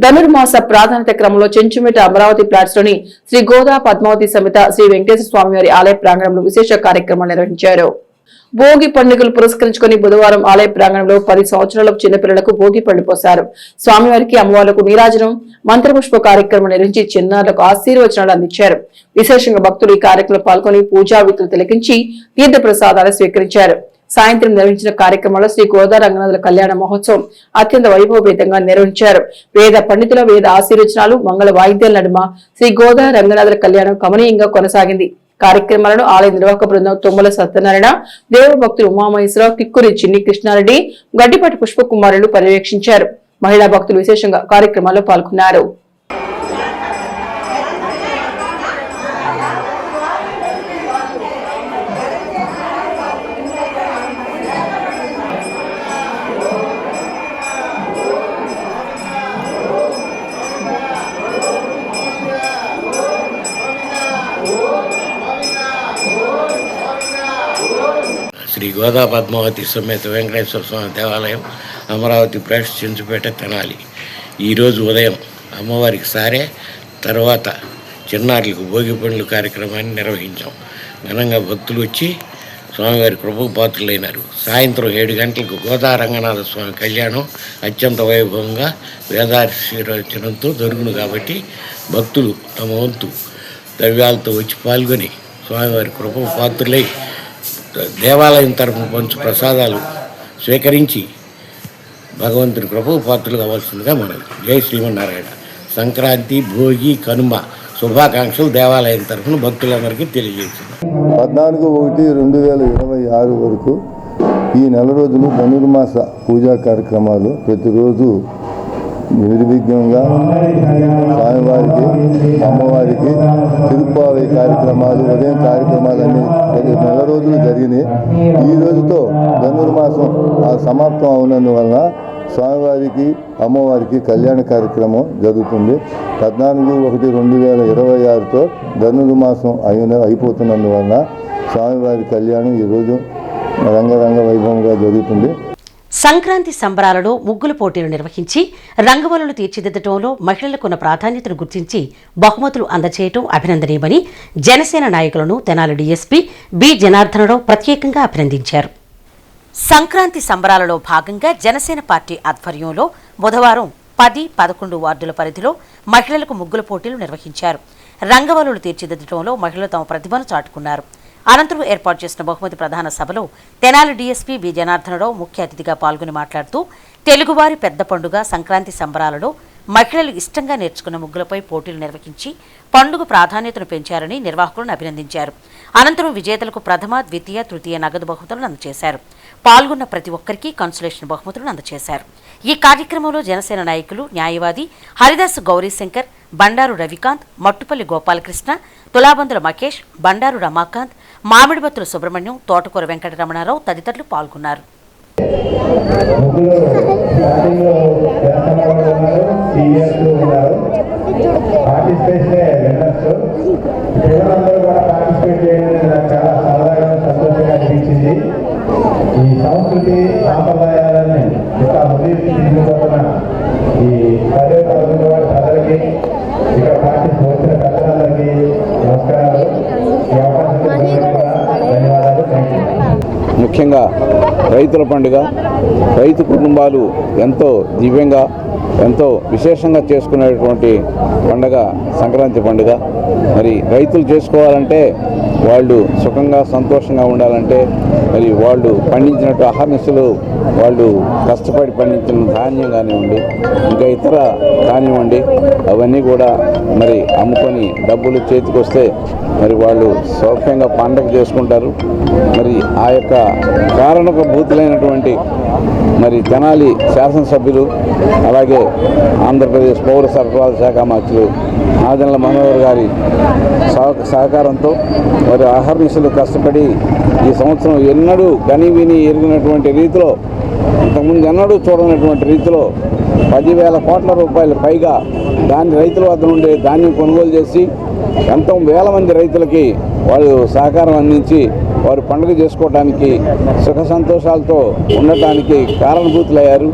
ధనుర్మాస ప్రాధాన్యత క్రమంలో చెంచుమిట అమరావతి ప్లాట్స్ లోని శ్రీ గోదా పద్మావతి సమేత శ్రీ వెంకటేశ్వర స్వామి వారి ఆలయ ప్రాంగణంలో విశేష కార్యక్రమాలు నిర్వహించారు. భోగి పండుగలు పురస్కరించుకుని బుధవారం ఆలయ ప్రాంగణంలో 10 సంవత్సరాల చిన్నపిల్లలకు భోగి పండు పోశారు. స్వామివారికి అమ్మవార్లకు నీరాజనం, మంత్రపుష్ప కార్యక్రమం నిర్వహించి చిన్నారులకు ఆశీర్వచనాలు అందించారు. విశేషంగా భక్తులు ఈ కార్యక్రమంలో పాల్గొని పూజా విధులు తిలకించి తీర్థ ప్రసాదాలు స్వీకరించారు. సాయంత్రం నిర్వహించిన కార్యక్రమంలో శ్రీ గోదా రంగనాథుల కళ్యాణ మహోత్సవం అత్యంత వైభవపేతంగా నిర్వహించారు. వేద పండితుల వేద ఆశీర్వచనాలు, మంగళ వాయిద్యాల నడుమ శ్రీ గోదా రంగనాథుల కళ్యాణం కమనీయంగా కొనసాగింది. కార్యక్రమాలను ఆలయ నిర్వాహక బృందం తుమ్మల సత్యనారాయణ, దేవభక్తులు ఉమామహేశ్వరరావు, కిక్కురి చిన్ని కృష్ణారెడ్డి, గడ్డిపాటి పుష్పకుమారులు పర్యవేక్షించారు. మహిళా భక్తులు విశేషంగా కార్యక్రమాల్లో పాల్గొన్నారు. శ్రీ గోదా పద్మావతి సమేత వెంకటేశ్వర స్వామి దేవాలయం, అమరావతి ప్రెస్, చెంచుపేట, తెనాలి. ఈరోజు ఉదయం అమ్మవారికి సారే, తర్వాత చిన్నారులకు భోగి పండ్లు కార్యక్రమాన్ని నిర్వహించాం. ఘనంగా భక్తులు వచ్చి స్వామివారి కృపకు పాత్రులైనారు. సాయంత్రం 7 గంటలకు గోదా రంగనాథ స్వామి కళ్యాణం అత్యంత వైభవంగా వేదాశీర్వచనంతో జరుగును కాబట్టి భక్తులు తమ వంతు ద్రవ్యాలతో వచ్చి పాల్గొని స్వామివారి కృపకు పాత్రులై దేవాలయం తరఫున పంచు ప్రసాదాలు స్వీకరించి భగవంతుని కృపకు పాత్రలు కావాల్సిందిగా మనవి. జై శ్రీమన్నారాయణ. సంక్రాంతి, భోగి, కనుమ శుభాకాంక్షలు దేవాలయం తరఫున భక్తులందరికీ తెలియజేస్తున్నాం. 14/1/2026 వరకు ఈ నెల రోజులు ధనుర్మాస పూజా కార్యక్రమాలు ప్రతిరోజు నిర్విఘ్నంగా స్వామివారికి, అమ్మవారికి తిరుప్పావై కార్యక్రమాలు, ఉదయం కార్యక్రమాలన్నీ నెల రోజులు జరిగినాయి. ఈ రోజుతో ధనుర్మాసం సమాప్తం అవునందువలన స్వామివారికి, అమ్మవారికి కళ్యాణ కార్యక్రమం జరుగుతుంది. 14/1/2026తో ధనుర్మాసం అయిపోతున్నందువలన స్వామివారి కళ్యాణం ఈరోజు రంగరంగ వైభవంగా జరుగుతుంది. సంక్రాంతి సంబరాలలో ముగ్గుల పోటీలు నిర్వహించి రంగవల్లులు తీర్చిదిద్దటంలో మహిళలకున్న ప్రాధాన్యతను గుర్తించి బహుమతులు అందజేయటం అభినందనీయమని జనసేన నాయకులను తెనాలి డీఎస్పీ బి జనార్దనరావు ప్రత్యేకంగా అభినందించారు. సంక్రాంతి సంబరాలలో భాగంగా జనసేన పార్టీ ఆధ్వర్యంలో బుధవారం 10-11 వార్డుల పరిధిలో మహిళలకు ముగ్గుల పోటీలు నిర్వహించారు. రంగవల్లులు తీర్చిదిద్దటంలో మహిళలు తమ ప్రతిభను చాటుకున్నారు. అనంతరం ఏర్పాటు చేసిన బహుమతి ప్రధాన సభలో తెనాలి డీఎస్పీ బి జనార్దనరావు ముఖ్య అతిథిగా పాల్గొని మాట్లాడుతూ తెలుగువారి పెద్ద పండుగ సంక్రాంతి సంబరాలలో మహిళలు ఇష్టంగా నేర్చుకున్న ముగ్గులపై పోటీలు నిర్వహించి పండుగ ప్రాధాన్యతను పెంచారని నిర్వాహకులను అభినందించారు. అనంతరం విజేతలకు ప్రథమ, ద్వితీయ, తృతీయ నగదు బహుమతులను అందజేశారు. పాల్గొన్న ప్రతి ఒక్కరికి కన్సులేషన్ బహుమతులను అందజేశారు. ఈ కార్యక్రమంలో జనసేన నాయకులు న్యాయవాది హరిదాసు గౌరీశంకర్, బండారు రవికాంత్, మట్టుపల్లి గోపాలకృష్ణ, తులాబందుల మకేష్, బండారు రమాకాంత్, మామిడిబత్తుల సుబ్రహ్మణ్యం, తోటకూర వెంకటరమణారావు తదితరులు పాల్గొన్నారు. ఈ సంస్కృతి సాంప్రదాయాలని ఇంకా ముందుకు తీసుకుపోతున్న ఈ ప్రజలకి ఇక్కడ వచ్చిన పెద్దలందరికీ నమస్కారాలు. ఈ అవకాశం ధన్యవాదాలు. ముఖ్యంగా రైతుల పండుగ, రైతు కుటుంబాలు ఎంతో దివ్యంగా ఎంతో విశేషంగా చేసుకునేటువంటి పండుగ సంక్రాంతి పండుగ. మరి రైతులు చేసుకోవాలంటే వాళ్ళు సుఖంగా సంతోషంగా ఉండాలంటే మరి వాళ్ళు పండించినట్టు అహర్నిశలు వాళ్ళు కష్టపడి పండించిన ధాన్యం కానివ్వండి, ఇంకా ఇతర కానివ్వండి, అవన్నీ కూడా మరి అమ్ముకొని డబ్బులు చేతికి వస్తే మరి వాళ్ళు సౌఖ్యంగా పండగ చేసుకుంటారు. మరి ఆ యొక్క కారణభూతులైనటువంటి మరి తెనాలి శాసనసభ్యులు, అలాగే ఆంధ్రప్రదేశ్ పౌర సరఫరాల శాఖ మంత్రులు నాదెండ్ల మనోహర్ గారి సహకారంతో మరి అహర్నిశలు కష్టపడి ఈ సంవత్సరం ఎన్నడూ కనివిని ఎరిగినటువంటి రీతిలో, ఇంతకుముందు ఎన్నడూ చూడనటువంటి రీతిలో 10,000 కోట్ల రూపాయల పైగా దాని రైతుల వద్ద నుండి ధాన్యం కొనుగోలు చేసి ఎంతో వేల మంది రైతులకి వాళ్ళు సహకారం అందించి వారు పండుగ చేసుకోవడానికి సుఖ సంతోషాలతో ఉండటానికి కారణభూతులయ్యారు.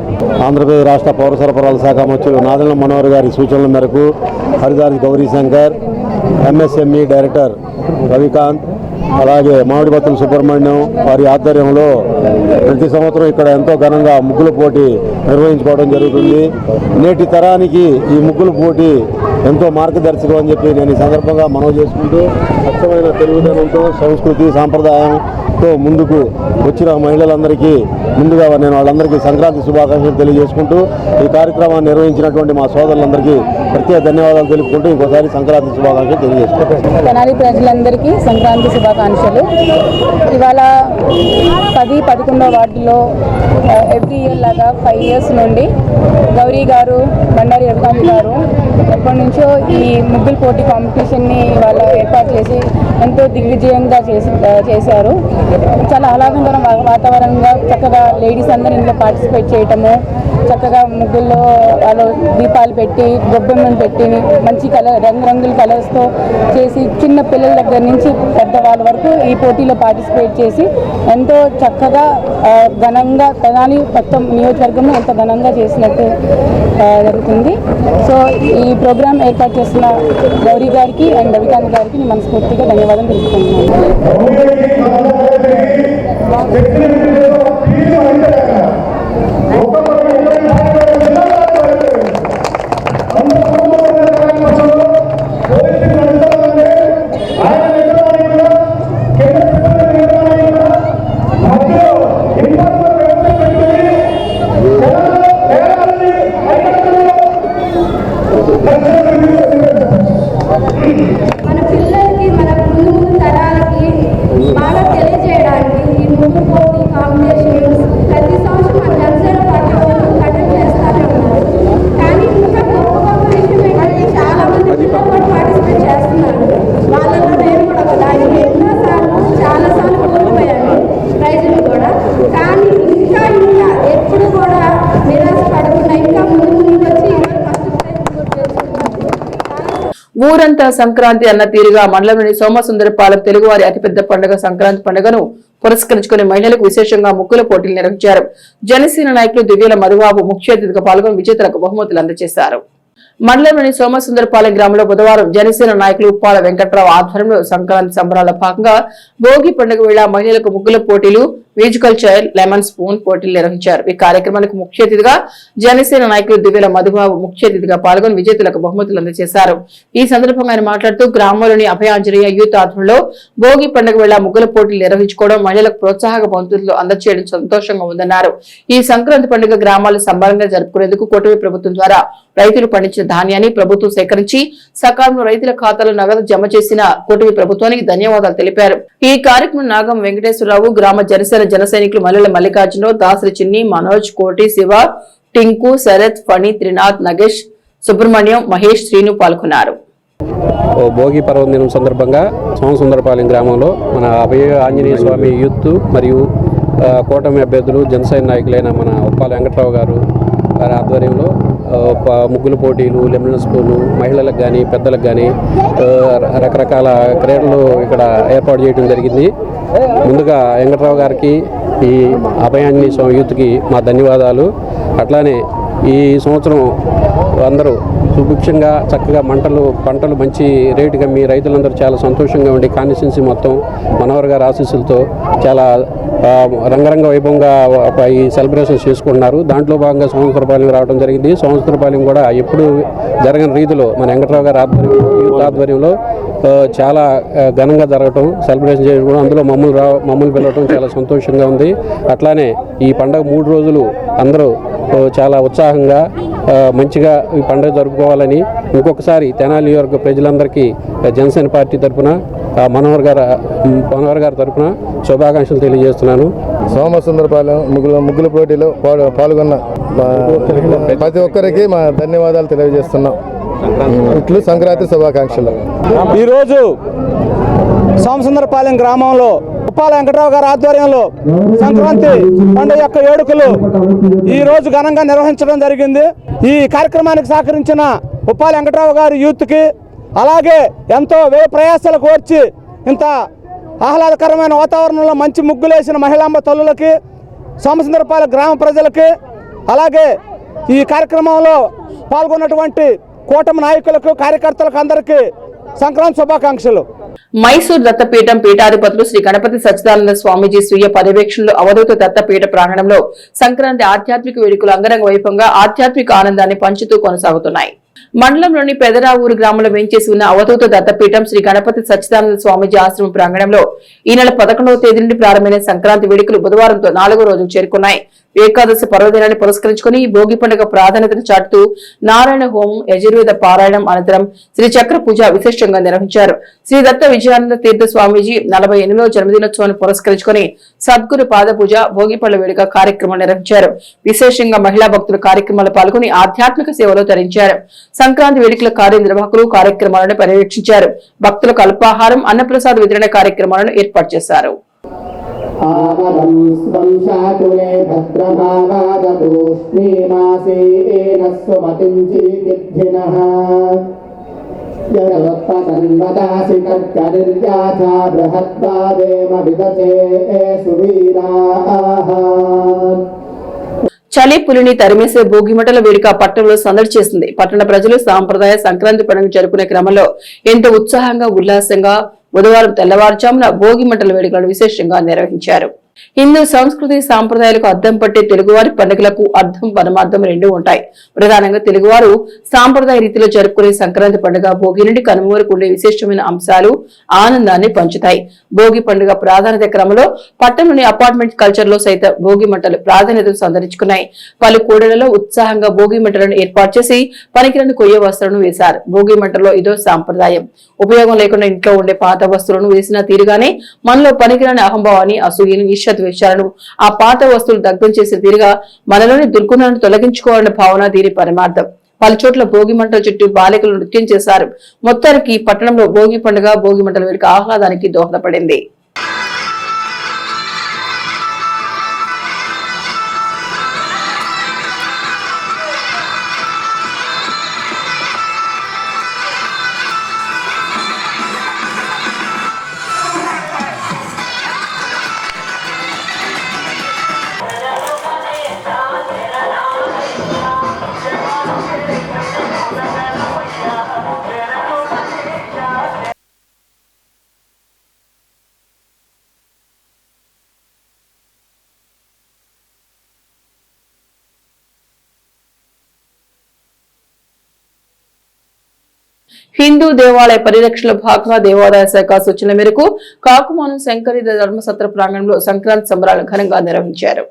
ఆంధ్రప్రదేశ్ రాష్ట్ర పౌర సరఫరాల శాఖ మంత్రులు నాదెండ్ల మనోహర్ గారి సూచనల మేరకు హరిదాసు గౌరీశంకర్, ఎంఎస్ఎంఈ డైరెక్టర్ రవికాంత్, అలాగే మామిడిబత్తుల సుబ్రహ్మణ్యం వారి ఆధ్వర్యంలో ప్రతి సంవత్సరం ఇక్కడ ఎంతో ఘనంగా ముగ్గుల పోటీ నిర్వహించుకోవడం జరుగుతుంది. నేటి తరానికి ఈ ముగ్గుల పోటీ ఎంతో మార్గదర్శకం అని చెప్పి నేను ఈ సందర్భంగా మనవి చేసుకుంటూ, అచ్చమైన తెలుగుదనంతో సంస్కృతి సాంప్రదాయంతో ముందుకు వచ్చిన మహిళలందరికీ ముందుగా నేను వాళ్ళందరికీ సంక్రాంతి శుభాకాంక్షలు తెలియజేసుకుంటూ ఈ కార్యక్రమాన్ని నిర్వహించినటువంటి మా సోదరులందరికీ ప్రత్యేక ధన్యవాదాలు తెలుపుకుంటూ ఇంకోసారి సంక్రాంతి శుభాకాంక్షలు తెలియజేసుకుంటాం. తెనాలి ప్రజలందరికీ సంక్రాంతి శుభాకాంక్షలు. ఇవాళ 10-11 వార్డులో ఎవ్రీ ఇయర్ లాగా 5 years నుండి గౌరీ గారు, బండారి రవికాంత్ గారు ఎప్పటి నుంచో ఈ ముగ్గుల పోటీ కాంపిటీషన్ని ఇవాళ ఏర్పాటు చేసి ఎంతో దిగ్విజయంగా చేశారు. చాలా ఆహ్లాదకర వాతావరణంగా చక్కగా లేడీస్ అందరూ ఇందులో పార్టిసిపేట్ చేయటము, చక్కగా ముగ్గుల్లో వాళ్ళు దీపాలు పెట్టి, గొబ్బెమ్మను పెట్టి, మంచి రంగురంగుల కలర్స్తో చేసి చిన్న పిల్లల దగ్గర నుంచి పెద్దవాళ్ళ వరకు ఈ పోటీలో పార్టిసిపేట్ చేసి ఎంతో చక్కగా ఘనంగా తెనాలి మొత్తం నియోజకవర్గంలో ఎంతో ఘనంగా చేసినట్టు జరుగుతుంది. సో ఈ ప్రోగ్రాం ఏర్పాటు చేసిన గౌరీ గారికి అండ్ రవికాంత్ గారికి మనస్ఫూర్తిగా ధన్యవాదాలు తెలుపుకుంటున్నాను. మన పిల్లలకి, మన ముందు తరాలకి బాగా తెలియజేయడానికి ఈ ముగ్గు పోటీ కాంపిటీషన్ ప్రతి సంవత్సరం మన జనసేన పార్టీ వాళ్ళు కండక్ట్ చేస్తూనే ఉన్నారు. కానీ ఇంకా గొప్ప విషయం ఏంటంటే చాలా మంది పిల్లలు కూడా పార్టిసిపేట్ చేస్తున్నారు. వాళ్ళలో నేను కూడా ఒక దానికి ఎన్నోసార్లు చాలాసార్లు కోల్పోయాను ప్రైజులు కూడా. కానీ ఇంకా ఎప్పుడు కూడా నిరాశ పడకుండా ఇంకా ముందు వచ్చి ఊరంతా సంక్రాంతి అన్న తీరుగా మండలంలోని సోమసుందరపాలెం తెలుగువారి అతిపెద్ద పండుగ సంక్రాంతి పండుగను పురస్కరించుకుని మహిళలకు విశేషంగా ముగ్గుల పోటీలు నిర్వహించారు. జనసేన నాయకులు దివ్యాల మధుబాబు ముఖ్య అతిథిగా పాల్గొని విజేతలకు బహుమతులు అందజేశారు. మండలంలోని సోమసుందరపాలెం గ్రామంలో బుధవారం జనసేన నాయకులు ఉప్పాల వెంకట్రావు ఆధ్వర్యంలో సంక్రాంతి సంబరాల భాగంగా భోగి పండుగ వేళ మహిళలకు ముగ్గుల పోటీలు, మ్యూజికల్ చైర్, లెమన్ స్పూన్ పోటీలు నిర్వహించారు. ఈ కార్యక్రమానికి ముఖ్య అతిథిగా జనసేన నాయకులు దివ్యాల మధుబాబు ముఖ్య అతిథిగా పాల్గొని విజేతలకు బహుమతులు అందజేశారు. ఈ సందర్భంగా ఆయన మాట్లాడుతూ గ్రామంలోని అభయాంజనేయ యూత్ ఆధ్వర్యంలో భోగి పండుగ వేళ ముగ్గుల పోటీలు నిర్వహించుకోవడం మహిళలకు ప్రోత్సాహక బహుమతులు అందజేయడం సంతోషంగా ఉందన్నారు. ఈ సంక్రాంతి పండుగ గ్రామాలు సంబరంగా జరుపుకునేందుకు కూటమి ప్రభుత్వం ద్వారా రైతులు పండించిన ధాన్యాన్ని ప్రభుత్వం సేకరించి సకాలంలో రైతుల ఖాతాలో నగదు జమ చేసిన కూటమి ప్రభుత్వానికి ధన్యవాదాలు తెలిపారు. ఈ కార్యక్రమం నాగం వెంకటేశ్వరరావు, గ్రామ జనసేన జన సైనికులు మల్లెల మల్లికార్జునరావు, దాసరి చిన్ని, మనోజ్, కోటి, శివ, టింకు, శరత్, ఫణి, త్రినాథ్, నగేష్, సుబ్రహ్మణ్యం, మహేష్, శ్రీను పాల్గొన్నారు. భోగి పర్వదినం సందర్భంగా సోమసుందరపాలెం గ్రామంలో మన అభయ ఆంజనేయ స్వామి యూత్ మరియు కూటమి అభ్యర్థులు జనసేన నాయకులైన మన ఉప్పాల వెంకట్రావు గారు వారి ఆధ్వర్యంలో ముగ్గుల పోటీలు, లెమన్ స్పూను మహిళలకు కానీ పెద్దలకు కానీ రకరకాల క్రీడలు ఇక్కడ ఏర్పాటు చేయడం జరిగింది. ముందుగా వెంకట్రావు గారికి, ఈ అభయాంజనేయ స్వామి యూత్కి మా ధన్యవాదాలు. అట్లానే ఈ సంవత్సరం అందరూ సుభిక్షంగా చక్కగా పంటలు మంచి రేటుగా మీ రైతులందరూ చాలా సంతోషంగా ఉండి కాన్స్టిట్యున్సీ మొత్తం మనోహర్ గారి ఆశీస్సులతో చాలా రంగరంగ వైభవంగా ఈ సెలబ్రేషన్స్ చేసుకుంటున్నారు. దాంట్లో భాగంగా సోమసుందరపాలెం రావడం జరిగింది. సోమసుందరపాలెం కూడా ఎప్పుడు జరగని రీతిలో మన వెంకట్రావు గారి ఆధ్వర్యంలో, యూత్ ఆధ్వర్యంలో చాలా ఘనంగా జరగటం, సెలబ్రేషన్ చేసుకోవడం, అందులో మమ్మల్ని పిలవటం చాలా సంతోషంగా ఉంది. అట్లానే ఈ పండుగ 3 రోజులు అందరూ చాలా ఉత్సాహంగా మంచిగా ఈ పండుగ జరుపుకోవాలని ఇంకొకసారి తెనాలి నియోజకవర్గ ప్రజలందరికీ జనసేన పార్టీ తరఫున మనోహర్ గారి తరఫున శుభాకాంక్షలు తెలియజేస్తున్నాను. సోమసుందరపాలెం ముగ్గుల పోటీలో పాల్గొన్న ప్రతి ఒక్కరికి మా ధన్యవాదాలు తెలియజేస్తున్నాం. ఇట్లు సంక్రాంతి శుభాకాంక్షలు. ఈరోజు సోమసుందరపాలెం గ్రామంలో ఉప్పాల వెంకట్రావు గారి ఆధ్వర్యంలో సంక్రాంతి పండుగ యొక్క వేడుకలు ఈ రోజు ఘనంగా నిర్వహించడం జరిగింది. ఈ కార్యక్రమానికి సహకరించిన ఉప్పాల వెంకట్రావు గారి యూత్కి, అలాగే ఎంతో వ్యయ ప్రయాసాలు కోర్చి ఇంత ఆహ్లాదకరమైన వాతావరణంలో మంచి ముగ్గులేసిన మహిళాంబ తల్లులకి, సోమసుందరపాలెం గ్రామ ప్రజలకి, అలాగే ఈ కార్యక్రమంలో పాల్గొన్నటువంటి కూటమి నాయకులకు, కార్యకర్తలకు అందరికీ సంక్రాంతి శుభాకాంక్షలు. మైసూర్ దత్తపీఠం పీఠాధిపతులు శ్రీ గణపతి సచ్చిదానంద స్వామీజీ స్వీయ పర్యవేక్షణలో అవధూత దత్తపీఠ ప్రాంగణంలో సంక్రాంతి ఆధ్యాత్మిక వేడుకలు అంగరంగ వైభవంగా ఆధ్యాత్మిక ఆనందాన్ని పంచుతూ కొనసాగుతున్నాయి. మండలంలోని పెదరావూరు గ్రామంలో వేంచేసి ఉన్న అవధూత దత్తపీఠం శ్రీ గణపతి సచ్చిదానంద స్వామీజీ ఆశ్రమం ప్రాంగణంలో ఈ నెల 11వ తేదీ నుండి ప్రారంభమైన సంక్రాంతి వేడుకలు బుధవారంతో 4వ రోజుకు చేరుకున్నాయి. ఏకాదశి పర్వదినాన్ని పురస్కరించుకుని భోగి పండుగ ప్రాధాన్యతను చాటుతూ నారాయణ హోమం, యజుర్వేద పారాయణం అనంతరం శ్రీ చక్ర పూజ విశేషంగా నిర్వహించారు. శ్రీ దత్త విజయానంద తీర్థ స్వామీజీ 48వ జన్మదినోత్సవాన్ని పురస్కరించుకుని సద్గురు పాద పూజ, భోగి పళ్ళ వేడుక కార్యక్రమం నిర్వహించారు. విశేషంగా మహిళా భక్తులు కార్యక్రమాల్లో పాల్గొని ఆధ్యాత్మిక సేవలో తరించారు. సంక్రాంతి వేడుకల కార్యనిర్వాహకులు కార్యక్రమాలను పర్యవేక్షించారు. భక్తులకు అల్పాహారం, అన్నప్రసాద వితరణ కార్యక్రమాలను ఏర్పాటు చేశారు. ఆమరం స్వంశాకులే భద్రమావాదూష్ణీమాసేన స్వమతించీతిథినః యరవత్పతన్వదాసి కర్కరిర్యాథా బృహద్వాదేమ విదతే సువీరాః. చలి పులిని తరిమేసే భోగిమంటల వేడుక పట్టణంలో సందడి చేసింది. పట్టణ ప్రజలు సాంప్రదాయ సంక్రాంతి పండుగ జరుపుకునే క్రమంలో ఎంతో ఉత్సాహంగా, ఉల్లాసంగా బుధవారం తెల్లవారుజామున భోగిమంటల వేడుకలను విశేషంగా నిర్వహించారు. హిందూ సంస్కృతి సాంప్రదాయాలకు అద్దం పట్టే తెలుగువారి పండుగలకు అర్థం, పరమార్థం రెండూ ఉంటాయి. ప్రధానంగా తెలుగువారు సాంప్రదాయ రీతిలో జరుపుకునే సంక్రాంతి పండుగ భోగి నుండి కనుమ వరకు ఉండే విశేషమైన అంశాలు ఆనందాన్ని పంచుతాయి. భోగి పండుగ ప్రాధాన్యత క్రమంలో పట్టణంలోని అపార్ట్మెంట్ కల్చర్ లో సైతం భోగి మంటలు ప్రాధాన్యతను సంతరించుకున్నాయి. పలు కూడళ్లలో ఉత్సాహంగా భోగి మంటలను ఏర్పాటు చేసి పనికిరాని కొయ్య వస్త్రాలను వేశారు. భోగి మంటల్లో ఇదో సాంప్రదాయం. ఉపయోగం లేకుండా ఇంట్లో ఉండే పాత వస్తువులను వేసిన తీరుగానే మనలో పనికిరాని అహంభావాన్ని, అసూయను, ఈర్ష్యద్వేషాలను ఆ పాత వస్తువులు దగ్ధం చేసిన తీరుగా మనలోని దుర్గుణాలను తొలగించుకోవాలన్న భావన దీని పరమార్థం. పలుచోట్ల భోగి మంటల చుట్టూ బాలికలు నృత్యం చేశారు. మొత్తానికి పట్టణంలో భోగి పండుగ, భోగి మంటల వేడుక ఆహ్లాదానికి దోహదపడింది. హిందూ దేవాలయ పరిరక్షణలో భాగంగా దేవాదాయ శాఖ సూచనల మేరకు కాకుమాను శంకరి ధర్మసత్ర ప్రాంగణంలో సంక్రాంతి సంబరాలు ఘనంగా నిర్వహించారు.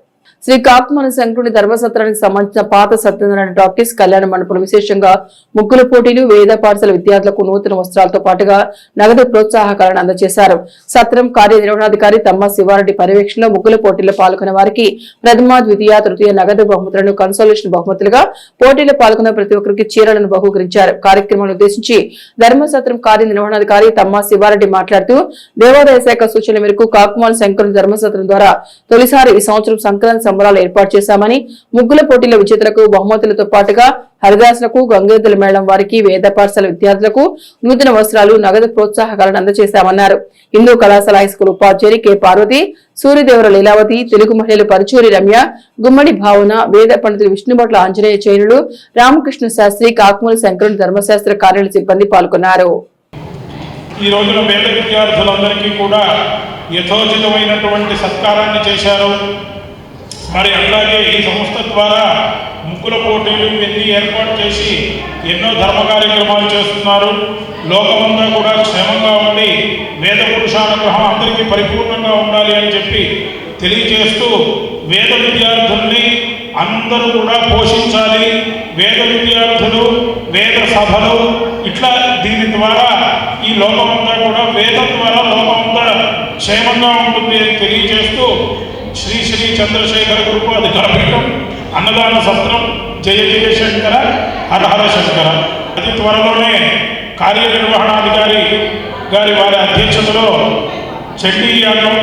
శ్రీ కాకుమాను శంకరుని ధర్మసత్రానికి సంబంధించిన పాత సత్యనారాయణ టాకీస్ కళ్యాణ మండపం విశేషంగా ముగ్గుల పోటీలు, వేద పాఠశాల విద్యార్థులకు నూతన వస్త్రాలతో పాటుగా నగదు ప్రోత్సాహకాలను అందజేశారు. సత్రం కార్యనిర్వహణాధికారి తమ్మ శివారెడ్డి పర్యవేక్షణలో ముగ్గుల పోటీల్లో పాల్గొన్న వారికి ప్రథమ, ద్వితీయ, తృతీయ నగదు బహుమతులను కన్సోలేషన్ బహుమతులుగా, పోటీలో పాల్గొన్న ప్రతి ఒక్కరికి చీరలను బహుకరించారు. కార్యక్రమాన్ని ఉద్దేశించి ధర్మసత్రం కార్యనిర్వహణాధికారి తమ్మ శివారెడ్డి మాట్లాడుతూ దేవాదాయ శాఖ సూచనల మేరకు కాకుమాను శంకరుని ధర్మసత్రం ద్వారా తొలిసారి ఈ సంవత్సరం సంక్రాంతి సంబరాలు ఏర్పాటు చేశామని, ముగ్గుల పోటీల విజేతలకు బహుమతులతో పాటుగా హరిదాసులకు, గంగేతుల మేళం వారికి, వేద పాఠశాల విద్యార్థులకు నూతన వస్త్రాలు, నగదు ప్రోత్సాహకాలను అందజేశామన్నారు. హిందూ కళాశాల హైస్కూల్ ఉపాధ్యాయులు కె పార్వతి, సూర్యదేవర లీలావతి, తెలుగు మహిళలు పరుచూరి రమ్య, గుమ్మడి భావన, వేద పండితులు విష్ణుభట్ల ఆంజనేయ చైనులు, రామకృష్ణ శాస్త్రి, కాకుమాను శంకరుని ధర్మశాస్త్ర కార్యాలయ సిబ్బంది పాల్గొన్నారు. ఈ రోజున వేద విద్యార్థులందరికీ కూడా యథోచితమైనటువంటి సత్కారాన్ని చేశారు. మరి అట్లాగే ఈ సంస్థ ద్వారా ముగ్గుల పోటీలు ఇవన్నీ ఏర్పాటు చేసి ఎన్నో ధర్మ కార్యక్రమాలు చేస్తున్నారు. లోకమంతా కూడా క్షేమంగా ఉండి వేద పురుషానుగ్రహం అందరికీ పరిపూర్ణంగా ఉండాలి అని చెప్పి తెలియజేస్తూ వేద విద్యార్థుల్ని అందరూ కూడా పోషించాలి. వేద విద్యార్థులు, వేద సభలు, ఇట్లా దీని ద్వారా ఈ లోకమంతా కూడా వేదం ద్వారా లోకమంతా క్షేమంగా ఉంటుంది అని తెలియజేస్తూ శ్రీ శ్రీ చంద్రశేఖర గురుపాదికార పీఠం అన్నదాన సత్రం జయ జయ శంకర హర హర శంకర అతి త్వరలోనే కార్యనిర్వహణాధికారి గారి వారి అధ్యక్షతలో చండీ యాగం,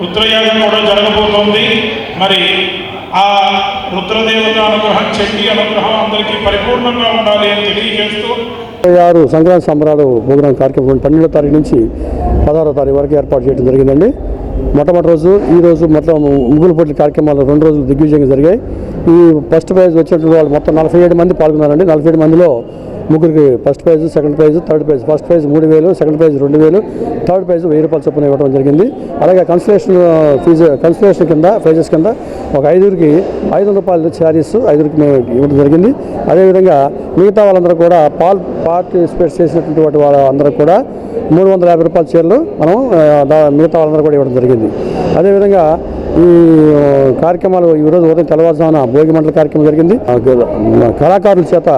రుద్రయాగం కూడా జరగబోతోంది. మరి ఆ రుద్రదేవత అనుగ్రహం, చండీ అనుగ్రహం అందరికీ పరిపూర్ణంగా ఉండాలి అని తెలియజేస్తూ 6 సంక్రాంతి సంబరాలు ప్రోగ్రాం కార్యక్రమం 12వ తారీఖు నుంచి 16వ తారీఖు వరకు ఏర్పాటు చేయడం జరిగిందండి. మొట్టమొదటి రోజు ఈరోజు మొత్తం ముగ్గుల పోటీ కార్యక్రమాలు 2 రోజులు దిగ్విజయంగా జరిగాయి. ఈ ఫస్ట్ ప్రైజ్ వచ్చినటువంటి వాళ్ళు మొత్తం 47 మంది పాల్గొన్నారండి. 47 మందిలో ముగ్గురికి first prize, second prize, third prize. First prize 3000, second prize 2000, third prize 1000 రూపాయలు చొప్పున ఇవ్వడం జరిగింది. అలాగే కన్సలేషన్ కింద ప్రైజెస్ కింద ఒక 5గురికి 500 రూపాయలు శారీస్ 5గురికి ఇవ్వడం జరిగింది. అదేవిధంగా మిగతా వాళ్ళందరూ కూడా పార్టిసిపేట్ చేసినటువంటి వాళ్ళందరూ కూడా 350 రూపాయల చీరలు మనం మిగతా వాళ్ళందరూ కూడా ఇవ్వడం జరిగింది. అదేవిధంగా ఈ కార్యక్రమాలు ఈరోజు ఉదయం తెల్లవారుజామున భోగి మంటల కార్యక్రమం జరిగింది. కళాకారుల చేత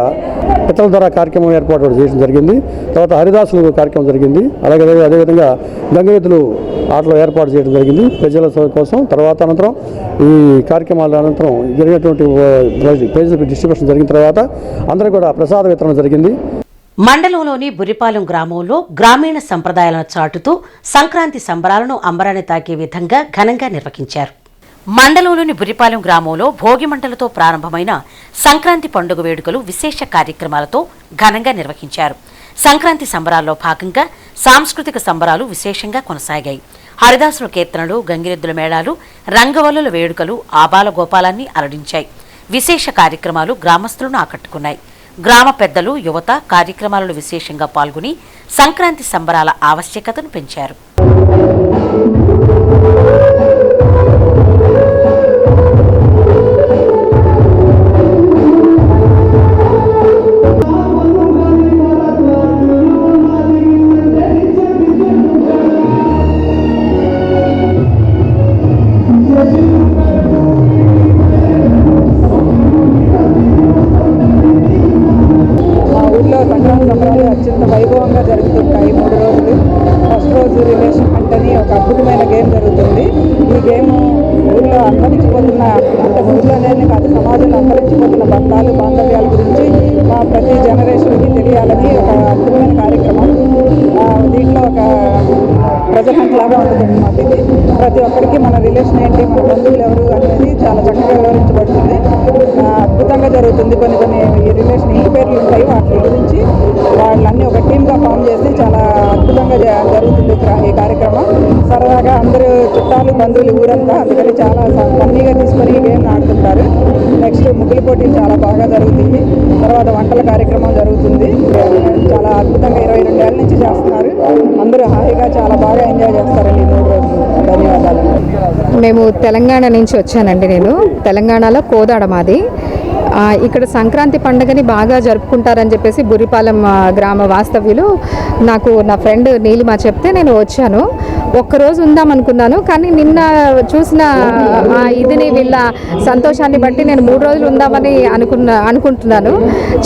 పిత్తల ధర కార్యక్రమం ఏర్పాటు చేయడం జరిగింది. తర్వాత హరిదాసులు కార్యక్రమం జరిగింది. అదేవిధంగా గంగవెద్దులు ఆటలు ఏర్పాటు చేయడం జరిగింది ప్రజల కోసం. తర్వాత అనంతరం ఈ కార్యక్రమాల అనంతరం జరిగినటువంటి ప్రైజులకు డిస్ట్రిబ్యూషన్ జరిగిన తర్వాత అందరూ కూడా ప్రసాద వితరణ జరిగింది. మండలంలోని బురిపాలెం గ్రామంలో గ్రామీణ సంప్రదాయాలను చాటుతూ సంక్రాంతి సంబరాలను అంబరాన్ని తాకే విధంగా ఘనంగా నిర్వహించారు. మండలంలోని బురిపాలెం గ్రామంలో భోగి మంటలతో ప్రారంభమైన సంక్రాంతి పండుగ వేడుకలు విశేష కార్యక్రమాలతో ఘనంగా నిర్వహించారు. సంక్రాంతి సంబరాల్లో భాగంగా సాంస్కృతిక సంబరాలు విశేషంగా కొనసాగాయి. హరిదాసుల కీర్తనలు, గంగిరెద్దుల మేళాలు, రంగవల్లుల వేడుకలు ఆబాల గోపాలాన్ని అలరించాయి. విశేష కార్యక్రమాలు గ్రామస్తులను ఆకట్టుకున్నాయి. గ్రామ పెద్దలు, యువత కార్యక్రమాలలో విశేషంగా పాల్గొని సంక్రాంతి సంబరాల ఆవశ్యకతను పెంచారు. అత్యంత వైభవంగా జరుగుతుంటాయి 3 రోజులు. ఫస్ట్ రోజు రిలేషన్ హంట్ అని ఒక అద్భుతమైన గేమ్ జరుగుతుంది. ఈ గేమ్ ఊళ్ళో అంతరించిపోతున్న, అంటే ఊళ్ళోనే కాదు సమాజంలో అంతరించిపోతున్న బంధాలు, బాంధవ్యాల గురించి ప్రతి జనరేషన్కి తెలియాలని ఒక అద్భుతమైన కార్యక్రమం. దీంట్లో ఒక ప్రజల హంట్ లాగా ఉంటుంది అన్నమాట. ఇది ప్రతి ఒక్కరికి మన రిలేషన్ ఏంటి, మన బంధువులు ఎవరు అనేది చాలా చక్కగా వివరించబడుతుంది. అద్భుతంగా జరుగుతుంది. కొన్ని ఈ రిలేషన్ ఇంటి పేర్లు ఉంటాయి, వాటి గురించి వాళ్ళన్నీ ఒక టీమ్గా ఫామ్ చేసి చాలా అద్భుతంగా జరుగుతుంది ఈ కార్యక్రమం. సరదాగా అందరూ చుట్టాలు, బంధువులు ఊరంతా, అందుకని చాలా ఫన్నీగా తీసుకొని ఈ గేమ్ ఆడుతుంటారు. నెక్స్ట్ ముగ్గుల పోటీలు చాలా బాగా జరుగుతుంది. తర్వాత వంటల కార్యక్రమం జరుగుతుంది. చాలా అద్భుతంగా 22 ఏళ్ళ నుంచి చేస్తున్నారు. అందరూ హాయిగా చాలా బాగా ఎంజాయ్ చేస్తారండి 3 రోజులు. ధన్యవాదాలు. మేము తెలంగాణ నుంచి వచ్చానండి. నేను తెలంగాణలో కోదాడ మాది. ఇక్కడ సంక్రాంతి పండుగని బాగా జరుపుకుంటారని చెప్పేసి బుర్రిపాలెం గ్రామ వాస్తవ్యులు నాకు నా ఫ్రెండ్ నీలిమ చెప్తే నేను వచ్చాను. ఒక్కరోజు ఉందాం అనుకున్నాను, కానీ నిన్న చూసిన ఇదిని వీళ్ళ సంతోషాన్ని బట్టి నేను 3 రోజులు ఉందామని అనుకుంటున్నాను.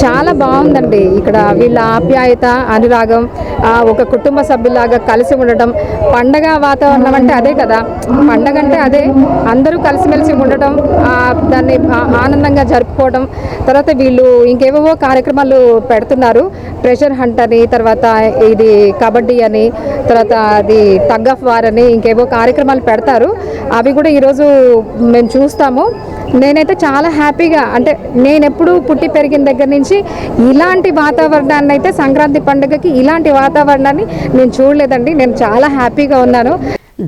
చాలా బాగుందండి ఇక్కడ వీళ్ళ ఆప్యాయత, అనురాగం, ఒక కుటుంబ సభ్యులాగా కలిసి ఉండటం. పండగ వాతావరణం అంటే అదే కదా, పండగ అంటే అదే, అందరూ కలిసిమెలిసి ఉండటం, దాన్ని ఆనందంగా జరుపుకోవడం. తర్వాత వీళ్ళు ఇంకేవేవో కార్యక్రమాలు పెడుతున్నారు, ట్రెజర్ హంట్ అని, తర్వాత ఇది కబడ్డీ అని, తర్వాత అది టగ్ ఆఫ్ వార్ అని, ఇంకేవో కార్యక్రమాలు పెడతారు. అవి కూడా ఈరోజు మేము చూస్తాము. నేనైతే చాలా హ్యాపీగా, అంటే నేను ఎప్పుడు పుట్టి పెరిగిన దగ్గర నుంచి ఇలాంటి వాతావరణాన్ని అయితే సంక్రాంతి పండుగకి ఇలాంటి వాతావరణాన్ని నేను చూడలేదండి. నేను చాలా హ్యాపీగా ఉన్నాను.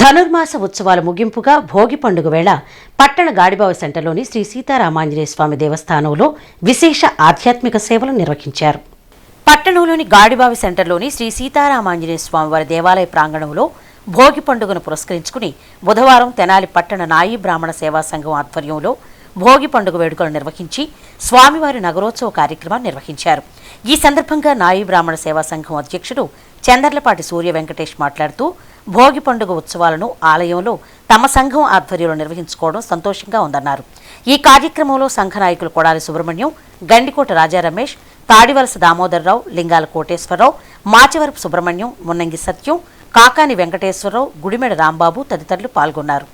ధనుర్మాస ఉత్సవాల ముగింపుగా భోగి పండుగ వేళ పట్టణ గాడిబావి సెంటర్లోని శ్రీ సీతారామాంజనేయ స్వామి దేవస్థానంలో విశేష ఆధ్యాత్మిక సేవలు నిర్వహించారు. పట్టణంలోని గాడిబావి సెంటర్లోని శ్రీ సీతారామాంజనేయ స్వామి వారి దేవాలయ ప్రాంగణంలో భోగి పండుగను పురస్కరించుకుని బుధవారం తెనాలి పట్టణ నాయీ బ్రాహ్మణ సేవా సంఘం ఆధ్వర్యంలో భోగి పండుగ వేడుకలు నిర్వహించి స్వామివారి నగరోత్సవ కార్యక్రమాన్ని నిర్వహించారు. ఈ సందర్భంగా నాయీ బ్రాహ్మణ సేవా సంఘం అధ్యక్షుడు చందర్లపాటి సూర్య వెంకటేష్ మాట్లాడుతూ భోగి పండుగ ఉత్సవాలను ఆలయంలో తమ సంఘం ఆధ్వర్యంలో నిర్వహించుకోవడం సంతోషంగా ఉందన్నారు. ఈ కార్యక్రమంలో సంఘ నాయకులు కొడాలి సుబ్రహ్మణ్యం, గండికోట రాజా రమేష్, తాడివలస దామోదరరావు, లింగాల కోటేశ్వరరావు, మాచవరపు సుబ్రహ్మణ్యం, మున్నంగి సత్యం, కాకాని వెంకటేశ్వరరావు, గుడిమెడ రాంబాబు తదితరులు పాల్గొన్నారు.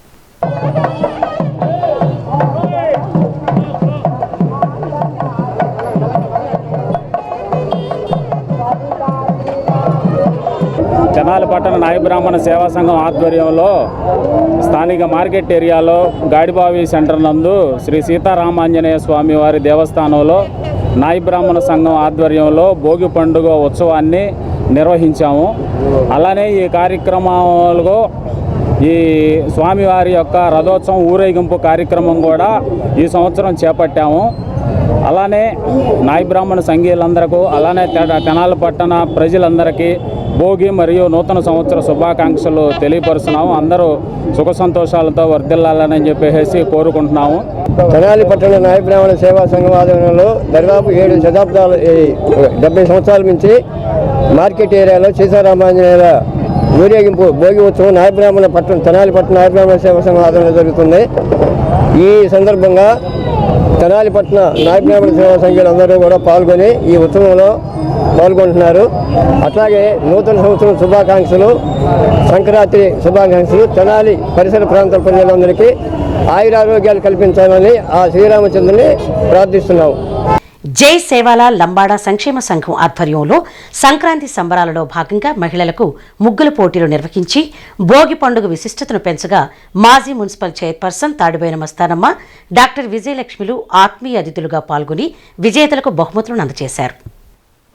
తెనాలి పట్టణ నాయీ బ్రాహ్మణ సేవా సంఘం ఆధ్వర్యంలో స్థానిక మార్కెట్ ఏరియాలో గాడిబావి సెంటర్ నందు శ్రీ సీతారామాంజనేయ స్వామి వారి దేవస్థానంలో నాయీ బ్రాహ్మణ సంఘం ఆధ్వర్యంలో భోగి పండుగ ఉత్సవాన్ని నిర్వహించాము. అలానే ఈ కార్యక్రమంలో ఈ స్వామివారి యొక్క రథోత్సవం ఊరేగింపు కార్యక్రమం కూడా ఈ సంవత్సరం చేపట్టాము. అలానే నాయీ బ్రాహ్మణ సంఘీయులందరికీ, అలానే తెనాలి పట్టణ ప్రజలందరికీ భోగి మరియు నూతన సంవత్సర శుభాకాంక్షలు తెలియపరుస్తున్నాము. అందరూ సుఖ సంతోషాలతో వర్ధిల్లాలని చెప్పేసి కోరుకుంటున్నాము. తెనాలి పట్టణ నాయీ బ్రాహ్మణ సేవా సంఘం ఆధ్వర్యంలో దాదాపు 7 శతాబ్దాలు 70 సంవత్సరాల నుంచి మార్కెట్ ఏరియాలో సీతారామాంజనేయుల ఊరేగింపు భోగి ఉత్సవం నాయీ బ్రాహ్మణ పట్టణ తెనాలి పట్టణ నాయీ బ్రాహ్మణ సేవా సంఘం ఆధ్వర్యంలో జరుగుతుంది. ఈ సందర్భంగా తెనాలి పట్టణ నాయీ బ్రాహ్మణ సేవా సంఘాలు అందరూ కూడా పాల్గొని ఈ ఉత్సవంలో పాల్గొంటున్నారు. అట్లాగే నూతన సంవత్సరం శుభాకాంక్షలు, సంక్రాంతి శుభాకాంక్షలు తెనాలి పరిసర ప్రాంతాల ప్రజలందరికీ ఆయురారోగ్యాలు కల్పించాలని ఆ శ్రీరామచంద్రుని ప్రార్థిస్తున్నాము. జై సేవాల లంబాడా సంక్షేమ సంఘం ఆధ్వర్యంలో సంక్రాంతి సంబరాలలో భాగంగా మహిళలకు ముగ్గుల పోటీలు నిర్వహించి భోగి పండుగ విశిష్టతను పెంచగా మాజీ municipal chairperson Tadiboyina Mastanamma, doctor విజయలక్ష్మిలు ఆత్మీయ అతిథులుగా పాల్గొని విజేతలకు బహుమతులను అందజేశారు.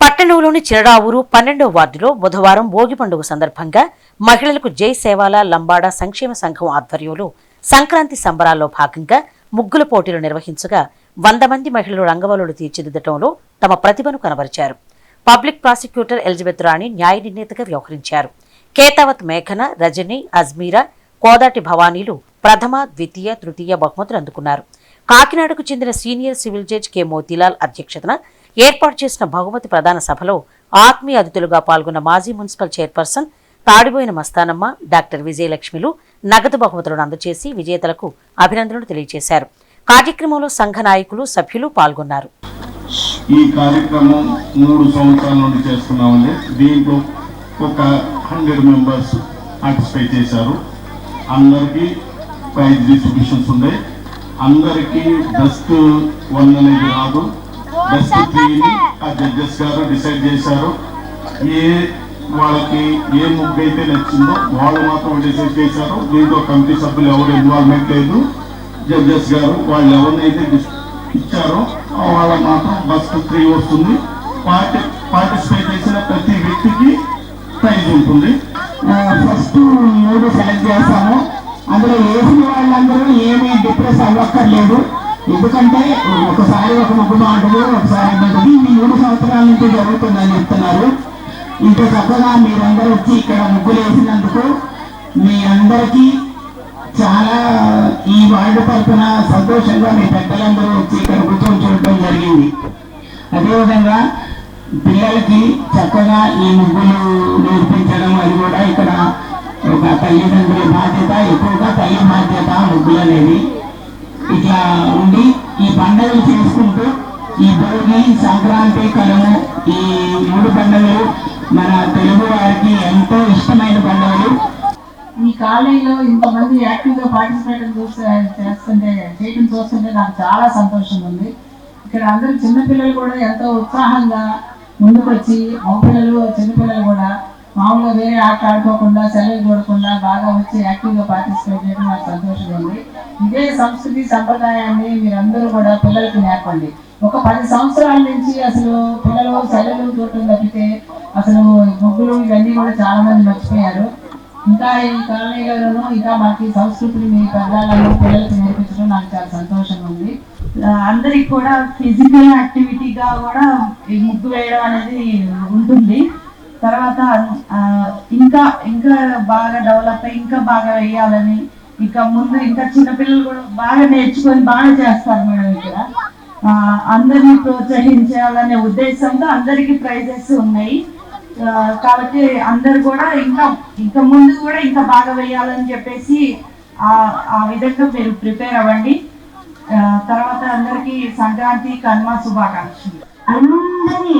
పట్టణంలోని చిరడావూరు 12వ వార్డులో బుధవారం భోగి పండుగ సందర్భంగా మహిళలకు జై సేవాల లంబాడా సంక్షేమ సంఘం ఆధ్వర్యంలో సంక్రాంతి సంబరాల్లో భాగంగా ముగ్గుల పోటీలు నిర్వహించగా 100 మంది మహిళలు రంగవల్లులు తీర్చిదిద్దటంలో తమ ప్రతిభను కనబరిచారు. పబ్లిక్ ప్రాసిక్యూటర్ ఎలిజబెత్ రాణి న్యాయ నిర్ణేతగా వ్యవహరించారు. కేతావత్ మేఘన, రజని, అజ్మీరా, కోదాటి భవానీలు ప్రథమ, ద్వితీయ, తృతీయ బహుమతులు అందుకున్నారు. కాకినాడకు చెందిన senior civil judge K Motilal అధ్యక్షతన ఏర్పాటు చేసిన బహుమతి ప్రదాన సభలో ఆత్మీయ అతిథులుగా పాల్గొన్న మాజీ municipal chairperson Tadiboyina Mastanamma, doctor విజయలక్ష్మిలు నగదు బహుమతులను అందజేసి విజేతలకు అభినందనలు తెలియజేశారు. కార్యక్రమంలో సంఘ నాయకులు, సభ్యులు పాల్గొన్నారు. ఈ కార్యక్రమం 3 సంవత్సరాల నుండి చేస్తున్నామండి. దీంట్లో ఒక 100 మెంబర్స్ పార్టిసిపేట్ చేశారు. అందరికీ ప్రైజ్ డిస్ట్రిబ్యూషన్స్ ఉన్నాయి. అందరికీ బెస్ట్ 1 అనేది రాదు, బెస్ట్ 3ని ఆ జడ్జెస్ గారు డిసైడ్ చేశారు. వాళ్ళకి ఏ ముగ్గు అయితే నచ్చిందో వాళ్ళు మాత్రం డిసైడ్ చేశారు. దీంతో కమిటీ సభ్యులు ఎవరు ఇన్వాల్వ్మెంట్ లేదు. జడ్జెస్ గారు వాళ్ళు ఎవరినైతే ఇచ్చారో వాళ్ళ మాత్రం బెస్ట్ 3 వస్తుంది. పార్టిసిపేట్ చేసిన ప్రతి వ్యక్తికి ప్రైజ్ ఉంటుంది. ఫస్ట్ 3 సెలెక్ట్ చేస్తాము. అందులో వేసిన వాళ్ళందరూ ఏమీ డిప్రెస్ అవ్వక్కర్లేదు. ఎందుకంటే ఒకసారి ఒక ముగ్గు బాగుంటుంది, ఒకసారి ఉంటుంది. ఈ 3 సంవత్సరాల నుంచి జరుగుతుందని చెప్తున్నారు. ఇంత చక్కగా మీరందరూ వచ్చి ఇక్కడ ముగ్గులు వేసినందుకు మీ అందరికీ చాలా ఈ వార్డు తరఫున సంతోషంగా మీ పెద్దలందరూ వచ్చి ఇక్కడ కూర్చొని చూడటం జరిగింది. అదేవిధంగా పిల్లలకి చక్కగా ఈ ముగ్గులు నేర్పించడం అది కూడా ఇక్కడ ఒక తల్లిదండ్రుల బాధ్యత, ఎక్కువగా తల్లి బాధ్యత ముగ్గులు అనేది. ఇట్లా ఉండి ఈ పండుగలు చేసుకుంటూ ఈ భోగి, సంక్రాంతి, కనుమ ఈ 3 పండుగలు మన తెలుగు వారికి ఎంతో ఇష్టమైన పండుగలు. ఈ కాలేజీలో ఇంతమంది యాక్టివ్గా పార్టిసిపేట్ చేయడం చూస్తుంటే నాకు చాలా సంతోషంగా ఉంది. ఇక్కడ అందరూ చిన్నపిల్లలు కూడా ఎంతో ఉత్సాహంగా ముందుకు వచ్చి మగపిల్లలు చిన్నపిల్లలు కూడా మామూలుగా వేరే ఆట ఆడుకోకుండా సెలవు చూడకుండా బాగా వచ్చి యాక్టివ్గా పార్టిసిపేట్ చేయడం నాకు సంతోషంగా ఉంది. ఇదే సంస్కృతి సంప్రదాయాన్ని మీరందరూ కూడా పిల్లలకు నేర్పండి. ఒక 10 సంవత్సరాల నుంచి అసలు పిల్లలు సెలవులు చూడటం తప్పితే అసలు ముగ్గులు ఇవన్నీ కూడా చాలా మంది మర్చిపోయారు. ఇంకా ఈ కాలనీలోనూ ఇంకా మనకి సంస్కృతిని మీ పెద్దలను పిల్లలకు నేర్పించడం నాకు చాలా సంతోషంగా ఉంది. అందరికి కూడా ఫిజికల్ యాక్టివిటీగా కూడా ఈ ముగ్గు వేయడం అనేది ఉంటుంది. తర్వాత ఇంకా ఇంకా బాగా డెవలప్ అయ్యి ఇంకా బాగా వేయాలని, ఇంకా ముందు ఇంకా చిన్నపిల్లలు కూడా బాగా నేర్చుకొని బాగా చేస్తారు మేడం. ఇక్కడ అందరినీ ప్రోత్సహించాలనే ఉద్దేశంతో అందరికీ ప్రైజెస్ ఉన్నాయి. కాబట్టి అందరు కూడా ఇంకా ముందు కూడా ఇంకా బాగా వేయాలని చెప్పేసి ఆ విధంగా మీరు ప్రిపేర్ అవ్వండి. తర్వాత అందరికీ సంక్రాంతి, కనుమ శుభాకాంక్షలు. అందరి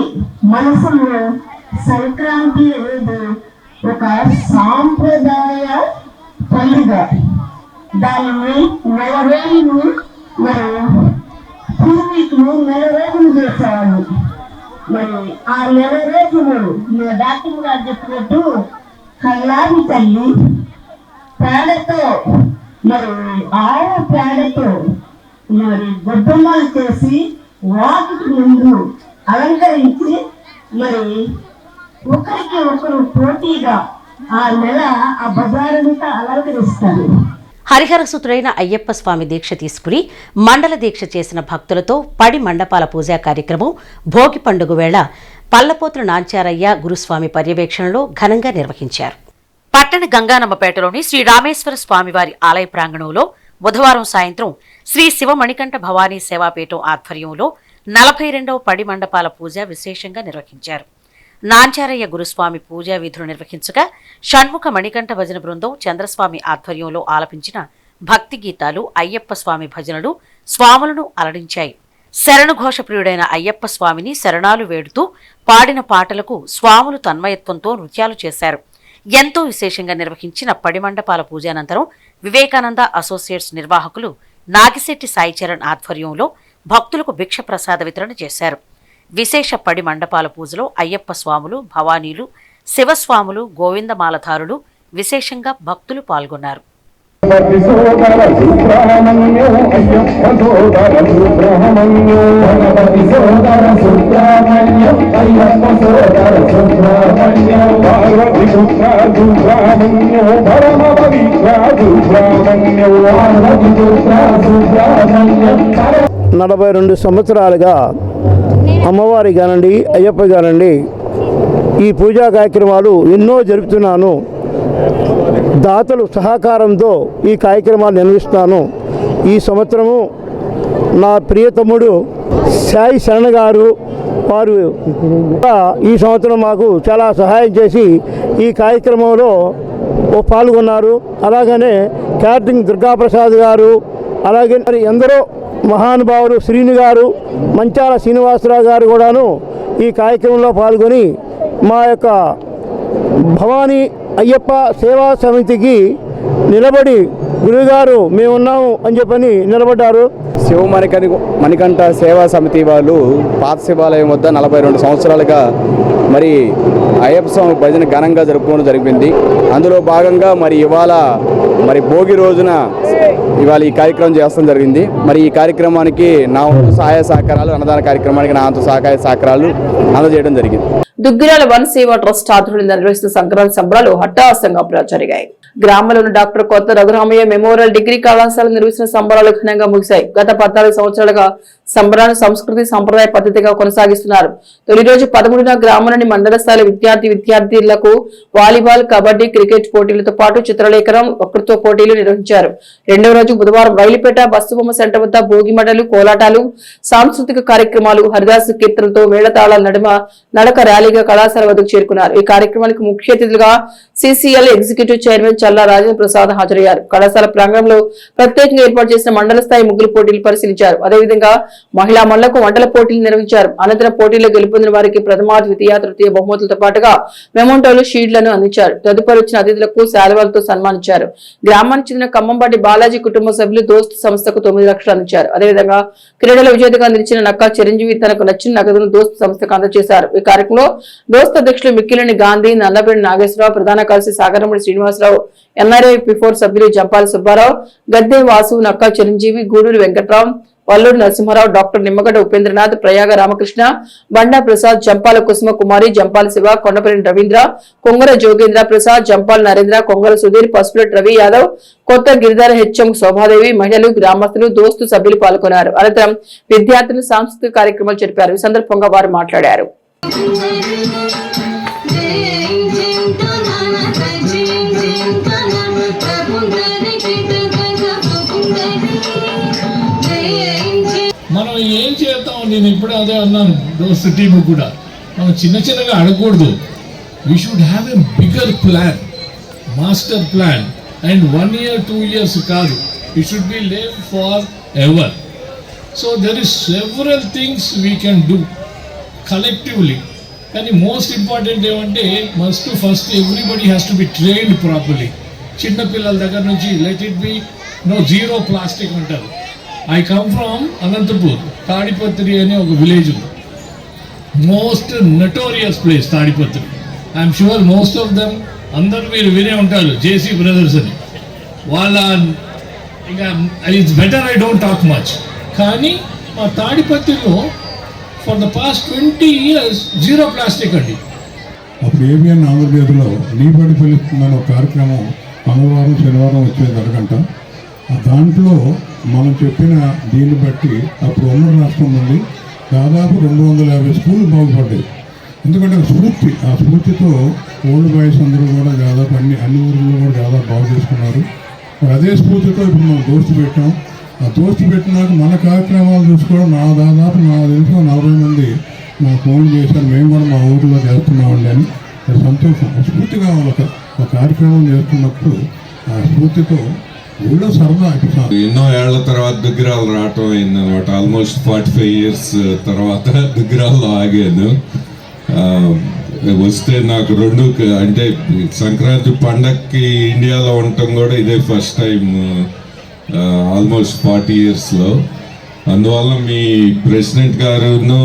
మనసులో సంక్రాంతి అనేది ఒక సాంప్రదాయ పండుగ. దానిని 4 రోజులు మరి పూర్వీకులు 4 రోజులు చేసేవాళ్ళు. మరి ఆ 4 రోజులు డాక్టర్ గారు చెప్పినట్టు కల్లారి తల్లి పేడతో మరి ఆవు పేడతో మరి గొబ్బెమ్మలు చేసి వాటికి ముందు అలంకరించి మరి ఒకరికి ఒకరు పోటీగా ఆ నెల ఆ బజారంతా అలంకరిస్తారు. హరిహరసుతుడైన అయ్యప్ప స్వామి దీక్ష తీసుకుని మండల దీక్ష చేసిన భక్తులతో పడి మండపాల పూజా కార్యక్రమం భోగి పండుగ వేళ పల్లపోతుల నాంచారయ్య గురుస్వామి పర్యవేక్షణలో ఘనంగా నిర్వహించారు. పట్టణ గంగానమ్మపేటలోని శ్రీ రామేశ్వర స్వామివారి ఆలయ ప్రాంగణంలో బుధవారం సాయంత్రం శ్రీ శివ మణికంఠ భవానీ సేవాపీఠం ఆధ్వర్యంలో 42వ పడి మండపాల పూజ విశేషంగా నిర్వహించారు. నాంచారయ్య గురుస్వామి పూజా విధులు నిర్వహించగా షణ్ముఖ మణికంఠ భజన బృందం చంద్రస్వామి ఆధ్వర్యంలో ఆలపించిన భక్తి గీతాలు, అయ్యప్ప స్వామి భజనలు స్వాములను అలరించాయి. శరణుఘోష ప్రియుడైన అయ్యప్ప స్వామిని శరణాలు వేడుతూ పాడిన పాటలకు స్వాములు తన్మయత్వంతో నృత్యాలు చేశారు. ఎంతో విశేషంగా నిర్వహించిన పడి మండపాల పూజానంతరం వివేకానంద అసోసియేట్స్ నిర్వాహకులు నాగిశెట్టి సాయిచరణ్ ఆధ్వర్యంలో భక్తులకు భిక్ష ప్రసాద వితరణ చేశారు. విశేష పడి మండపాల పూజలో అయ్యప్ప స్వాములు, భవానీలు, శివస్వాములు, గోవిందమాలధారులు విశేషంగా భక్తులు పాల్గొన్నారు. నలభై 42 సంవత్సరాలుగా అమ్మవారి కానండి, అయ్యప్ప కానండి, ఈ పూజా కార్యక్రమాలు ఎన్నో జరుపుతున్నాను. దాతలు సహకారంతో ఈ కార్యక్రమాలు నిర్వహిస్తాను. ఈ సంవత్సరము నా ప్రియతమ్ముడు సాయి శరణ్ గారు వారు ఈ సంవత్సరం మాకు చాలా సహాయం చేసి ఈ కార్యక్రమంలో పాల్గొన్నారు. అలాగనే క్యాటరింగ్ దుర్గాప్రసాద్ గారు, అలాగే మరి ఎందరో మహానుభావులు శ్రీను గారు, మంచాల శ్రీనివాసరావు గారు కూడాను ఈ కార్యక్రమంలో పాల్గొని మా యొక్క భవానీ అయ్యప్ప సేవా సమితికి నిలబడి గురువుగారు మేమున్నాము అని చెప్పని నిలబడ్డారు. శివ మణికంఠ సేవా సమితి వాళ్ళు పాత శివాలయం వద్ద 42 సంవత్సరాలుగా మరి అయ్యప్ప స్వామి భజన ఘనంగా జరుపుకోవడం జరిగింది. అందులో భాగంగా మరి ఇవాళ మరి భోగి రోజున ఇవాళ ఈ కార్యక్రమం చేస్తాం జరిగింది. మరి ఈ కార్యక్రమానికి నా వంతు సహాయ సహకారాలు, అన్నదాన కార్యక్రమానికి నా వంతు సహాయ సహకారాలు అందజేయడం జరిగింది. దుగ్గిరాల వన్ సేవా ట్రస్ట్ ఆధ్వర్యంలో నిర్వహిస్తున్న సంక్రాంతి సంబరాలు హఠాత్తుగా జరిగాయి. గ్రామంలోని డాక్టర్ కొత్త రఘురామయ్య మెమోరియల్ డిగ్రీ కళాశాల నిర్వహించిన సంబరాలు ఘనంగా ముగిశాయి. గత 14 సంవత్సరాలుగా సంబరాలు సంస్కృతి సంప్రదాయ పద్ధతిగా కొనసాగిస్తున్నారు. తొలి రోజు 13న గ్రామంలోని మండల స్థాయి విద్యార్థులకు వాలీబాల్, కబడ్డీ, క్రికెట్ పోటీలతో పాటు చిత్రలేఖనం, వక్తృత్వ పోటీలు నిర్వహించారు. రెండవ రోజు బుధవారం రైలుపేట బస్సుబొమ్మ సెంటర్ వద్ద భోగి మంటలు, కోలాటాలు, సాంస్కృతిక కార్యక్రమాలు, హరిదాసు కీర్తనలతో మేళతాళాల నడుమ నడక ర్యాలీగా కళాశాల వద్దకు చేరుకున్నారు. ఈ కార్యక్రమానికి ముఖ్య అతిథులుగా సిసిఎల్ ఎగ్జిక్యూటివ్ చైర్మన్ చల్లా రాజేంద్ర ప్రసాద్ హాజరయ్యారు. కళాశాల ప్రాంగణంలో ప్రత్యేకంగా ఏర్పాటు చేసిన మండల స్థాయి ముగ్గులు పోటీలు పరిశీలించారు. అదేవిధంగా మహిళా మండలకు వంటల పోటీలు నిర్వహించారు. అనంతరం పోటీలో గెలుపొందిన వారికి ప్రథమ, ద్వితీయ, తృతీయ బహుమతులతో పాటుగా మెమోంటోలు, షీల్డ్లను అందించారు. తదుపరి వచ్చిన అతిథులకు శాలువాలతో సన్మానించారు. గ్రామానికి చెందిన ఖమ్మంపాటి బాలాజీ కుటుంబ సభ్యులు దోస్త్ సంస్థకు 9 లక్షలు అందించారు. అదేవిధంగా క్రీడల విజేతగా నిలిచిన నక్కా చిరంజీవి తనకు నచ్చిన నగదును దోస్త్ సంస్థకు అందజేశారు. ఈ కార్యక్రమంలో దోస్త్ అధ్యక్షులు మిక్కిలేని గాంధీ, నల్లబెండి నాగేశ్వరరావు, ప్రధాన కార్యదర్శి సాగరముడి శ్రీనివాసరావు, ఎన్ఆర్ఐ పిఫోర్ సభ్యులు జంపాలి సుబ్బారావు, గద్దె వాసు, నక్కా చిరంజీవి, గూడూరు వెంకట్రావు, వల్లూరు నరసింహారావు, డాక్టర్ నిమ్మగడ్డ ఉపేంద్రనాథ్, ప్రయాగ రామకృష్ణ, బండా ప్రసాద్, జంపాల కుసుమ కుమారి, జంపాల శివ, కొండపల్లి రవీంద్ర, కొంగర జోగేంద్ర ప్రసాద్, జంపాల నరేంద్ర, కొంగర సుధీర్, పసుపులెట్ రవి యాదవ్, కొత్త గిరిధర హెచ్ఎం శోభాదేవి, మహిళలు, గ్రామస్తులు, దోస్తు సభ్యులు పాల్గొన్నారు. అనంతరం విద్యార్థులు సాంస్కృతిక కార్యక్రమాలు జరిపారు. ఈ సందర్భంగా వారు మాట్లాడారు. మనం ఏం చేద్దాం, నేను ఇప్పుడే అదే అన్నాను దోస్త్ టీమ్ కూడా, మనం చిన్నగా అడగకూడదు. We should have a bigger plan, master plan, and 1 year 2 years కాదు, it should be live forever. So there is several things we can do collectively. కానీ మోస్ట్ ఇంపార్టెంట్ ఏమంటే first everybody has to be trained properly. చిన్నపిల్లల దగ్గర నుంచి let it be zero plastic అంటారు. I come from Anantapur, Tadipatri అనే ఒక village ఉంది. Most notorious place Tadipatri. I'm sure most of them అందరూ మీరు వినే ఉంటారు, జేసీ బ్రదర్స్ అని. వాళ్ళ ఇంకా it's better I don't talk much. కానీ మా తాడిపత్రిలో for the past 20 years zero plastic అండి. అప్పుడు ఏబిఎన్ ఆంధ్రప్రదేశ్లో నీబడి పిలుస్తుందని ఒక కార్యక్రమం మంగళవారం, శనివారం వచ్చేది అరగంట. దాంట్లో మనం చెప్పిన దీన్ని బట్టి అప్పుడు ఉమ్మడి రాష్ట్రం నుండి దాదాపు 250 స్కూళ్ళు బాగుపడ్డాయి. ఎందుకంటే ఆ స్ఫూర్తితో ఓల్డ్ బాయ్స్ అందరూ కూడా దాదాపు అన్ని ఊళ్ళో కూడా దాదాపు బాగు చేసుకున్నారు. మరి అదే స్ఫూర్తితో ఇప్పుడు మనం దోస్తు పెట్టాం. ఆ దోస్తు పెట్టినాక మన కార్యక్రమాలు చూసుకోవడం దాదాపు నాకు తెలిసిన 40 మంది మాకు ఫోన్లు చేశారు, మేము కూడా మా ఊరిలో చేస్తున్నామండి అని. సంతోషం. స్ఫూర్తిగా ఒక కార్యక్రమం చేస్తున్నప్పుడు ఆ స్ఫూర్తితో ఊళ్ళో సరదా. ఎన్నో ఏళ్ల తర్వాత దుగ్గిరాలు రావటం అయిందనమాట. ఆల్మోస్ట్ 45 years తర్వాత దుగ్గిరాల్లో ఆగాను. వస్తే నాకు అంటే సంక్రాంతి పండగకి ఇండియాలో ఉండటం కూడా ఇదే ఫస్ట్ టైం ఆల్మోస్ట్ 40 yearsలో. అందువల్ల మీ ప్రెసిడెంట్ గారును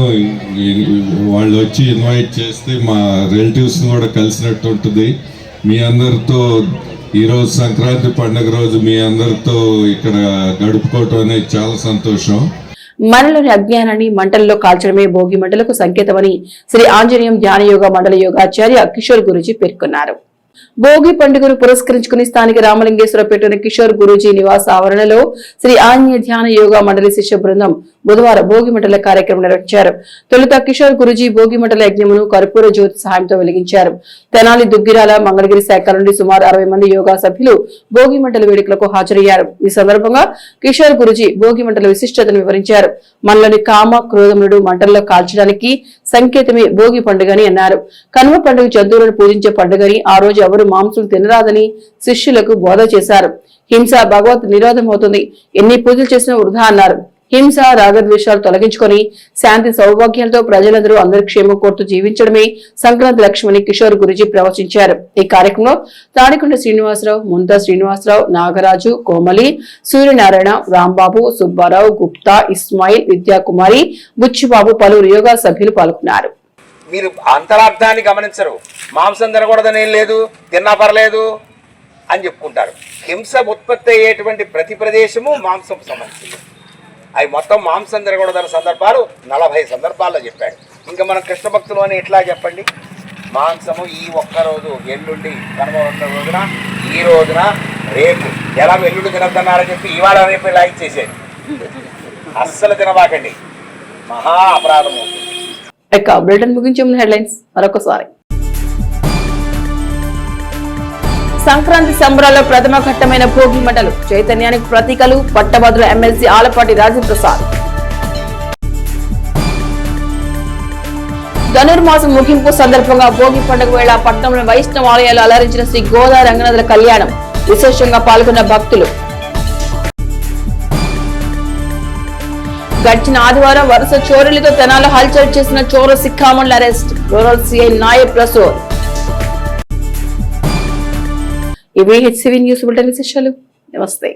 వాళ్ళు వచ్చి ఇన్వైట్ చేస్తే మా రిలేటివ్స్ని కూడా కలిసినట్టు ఉంటుంది. మీ అందరితో ఈరోజు సంక్రాంతి పండుగ రోజు మీ అందరితో ఇక్కడ గడుపుకోవటం అనేది చాలా సంతోషం. మనలోని అజ్ఞానాన్ని మంటల్లో కాల్చడమే భోగి మంటలకు సంకేతమని శ్రీ ఆంజనేయం ధ్యాన యోగ మండల యోగాచార్య కిషోర్ గురూజీ పేర్కొన్నారు. భోగి పండుగను పురస్కరించుకుని స్థానిక రామలింగేశ్వరపేటలోని కిషోర్ గురూజీ నివాస ఆవరణలో శ్రీ ఆంజనేయ ధ్యాన యోగ మండలి శిష్య బృందం బుధవారం భోగి మంటల కార్యక్రమం నిర్వహించారు. తొలుత కిషోర్ గురూజీ భోగి మంటల యజ్ఞమును కర్పూర జ్యోతి సహాయంతో వెలిగించారు. తెనాలి, దుగ్గిరాల, మంగళగిరి శాఖల నుండి సుమారు 60 మంది యోగా సభ్యులు భోగి మంటల వేడుకలకు హాజరయ్యారు. ఈ సందర్భంగా కిషోర్ గురూజీ భోగి మంటల విశిష్టతను వివరించారు. మనలోని కామ, క్రోధములను మంటల్లో కాల్చడానికి సంకేతమే భోగి పండుగని అన్నారు. కనుమ పండుగ జంతువులను పూజించే పండుగని, ఆ రోజు ఎవరు మాంసం తినరాదని శిష్యులకు బోధ చేశారు. హింస భగవత్ నిరోధం అవుతుంది, ఎన్ని పూజలు చేసినా వృధా అన్నారు. హింస, రాగద్వేషాలు తొలగించుకొని శాంతి సౌభాగ్యాలతో ప్రజలందరూ అందరి క్షేమం కోరుతూ జీవించడమే సంక్రాంతి లక్ష్యమని కిషోర్ గురూజీ ప్రవచించారు. ఈ కార్యక్రమంలో తాడికొండ శ్రీనివాసరావు, ముంతా శ్రీనివాసరావు, నాగరాజు, కోమలి, సూర్యనారాయణ, రాంబాబు, సుబ్బారావు, గుప్తా, ఇస్మాయిల్, విద్యాకుమారి, బుచ్చిబాబు, పలువురు యోగా సభ్యులు పాల్గొన్నారు. మీరు అంతరార్థాన్ని గమనించరు. మాంసం తినకూడదని ఏం లేదు, తిన్నా పర్లేదు అని చెప్పుకుంటారు. హింస ఉత్పత్తి అయ్యేటువంటి ప్రతి ప్రదేశము మాంసం సంబంధించింది. అవి మొత్తం మాంసం తినకూడదన్న సందర్భాలు 40 సందర్భాల్లో చెప్పాడు. ఇంకా మనం కృష్ణ భక్తులు అని ఎట్లా చెప్పండి. మాంసము ఈ ఒక్కరోజు, ఎల్లుండి కనుమ రోజున, ఈ రోజున, రేపు ఎలా ఎల్లుండి తినద్దన్నారని చెప్పి ఇవాళ రేపు ఇలా ఇచ్చేసేది. అస్సలు తినబాకండి. మహా అపరాధం అవుతుంది. ఇక బులెటిన్ ముగించే ముందు హెడ్లైన్స్ మరొకసారి. సంక్రాంతి సంబరాల్లో ప్రథమ ఘట్టమైన భోగి మంటలు చైతన్యానికి ప్రతీకలు పట్టభద్రుల ఎమ్మెల్సీ ఆలపాటి రాజప్రసాద్. ధనుర్మాసం ముగింపు సందర్భంగా భోగి పండుగ వేళ పట్టణంలో వైష్ణవ ఆలయాలు అలరించిన శ్రీ గోదా రంగనాథుల కళ్యాణం విశేషంగా పాల్గొన్న భక్తులు. గడిచిన ఆదివారం వరుస చోరీలతో తెనాలి హల్చల్ చేసిన చోర సిక్కామణుల అరెస్ట్ రూరల్ సిఐ నాయబ్ ప్రసూర్. ఇవి హెచ్సివి న్యూస్ బులెటిన్ విశేషాలు. నమస్తే.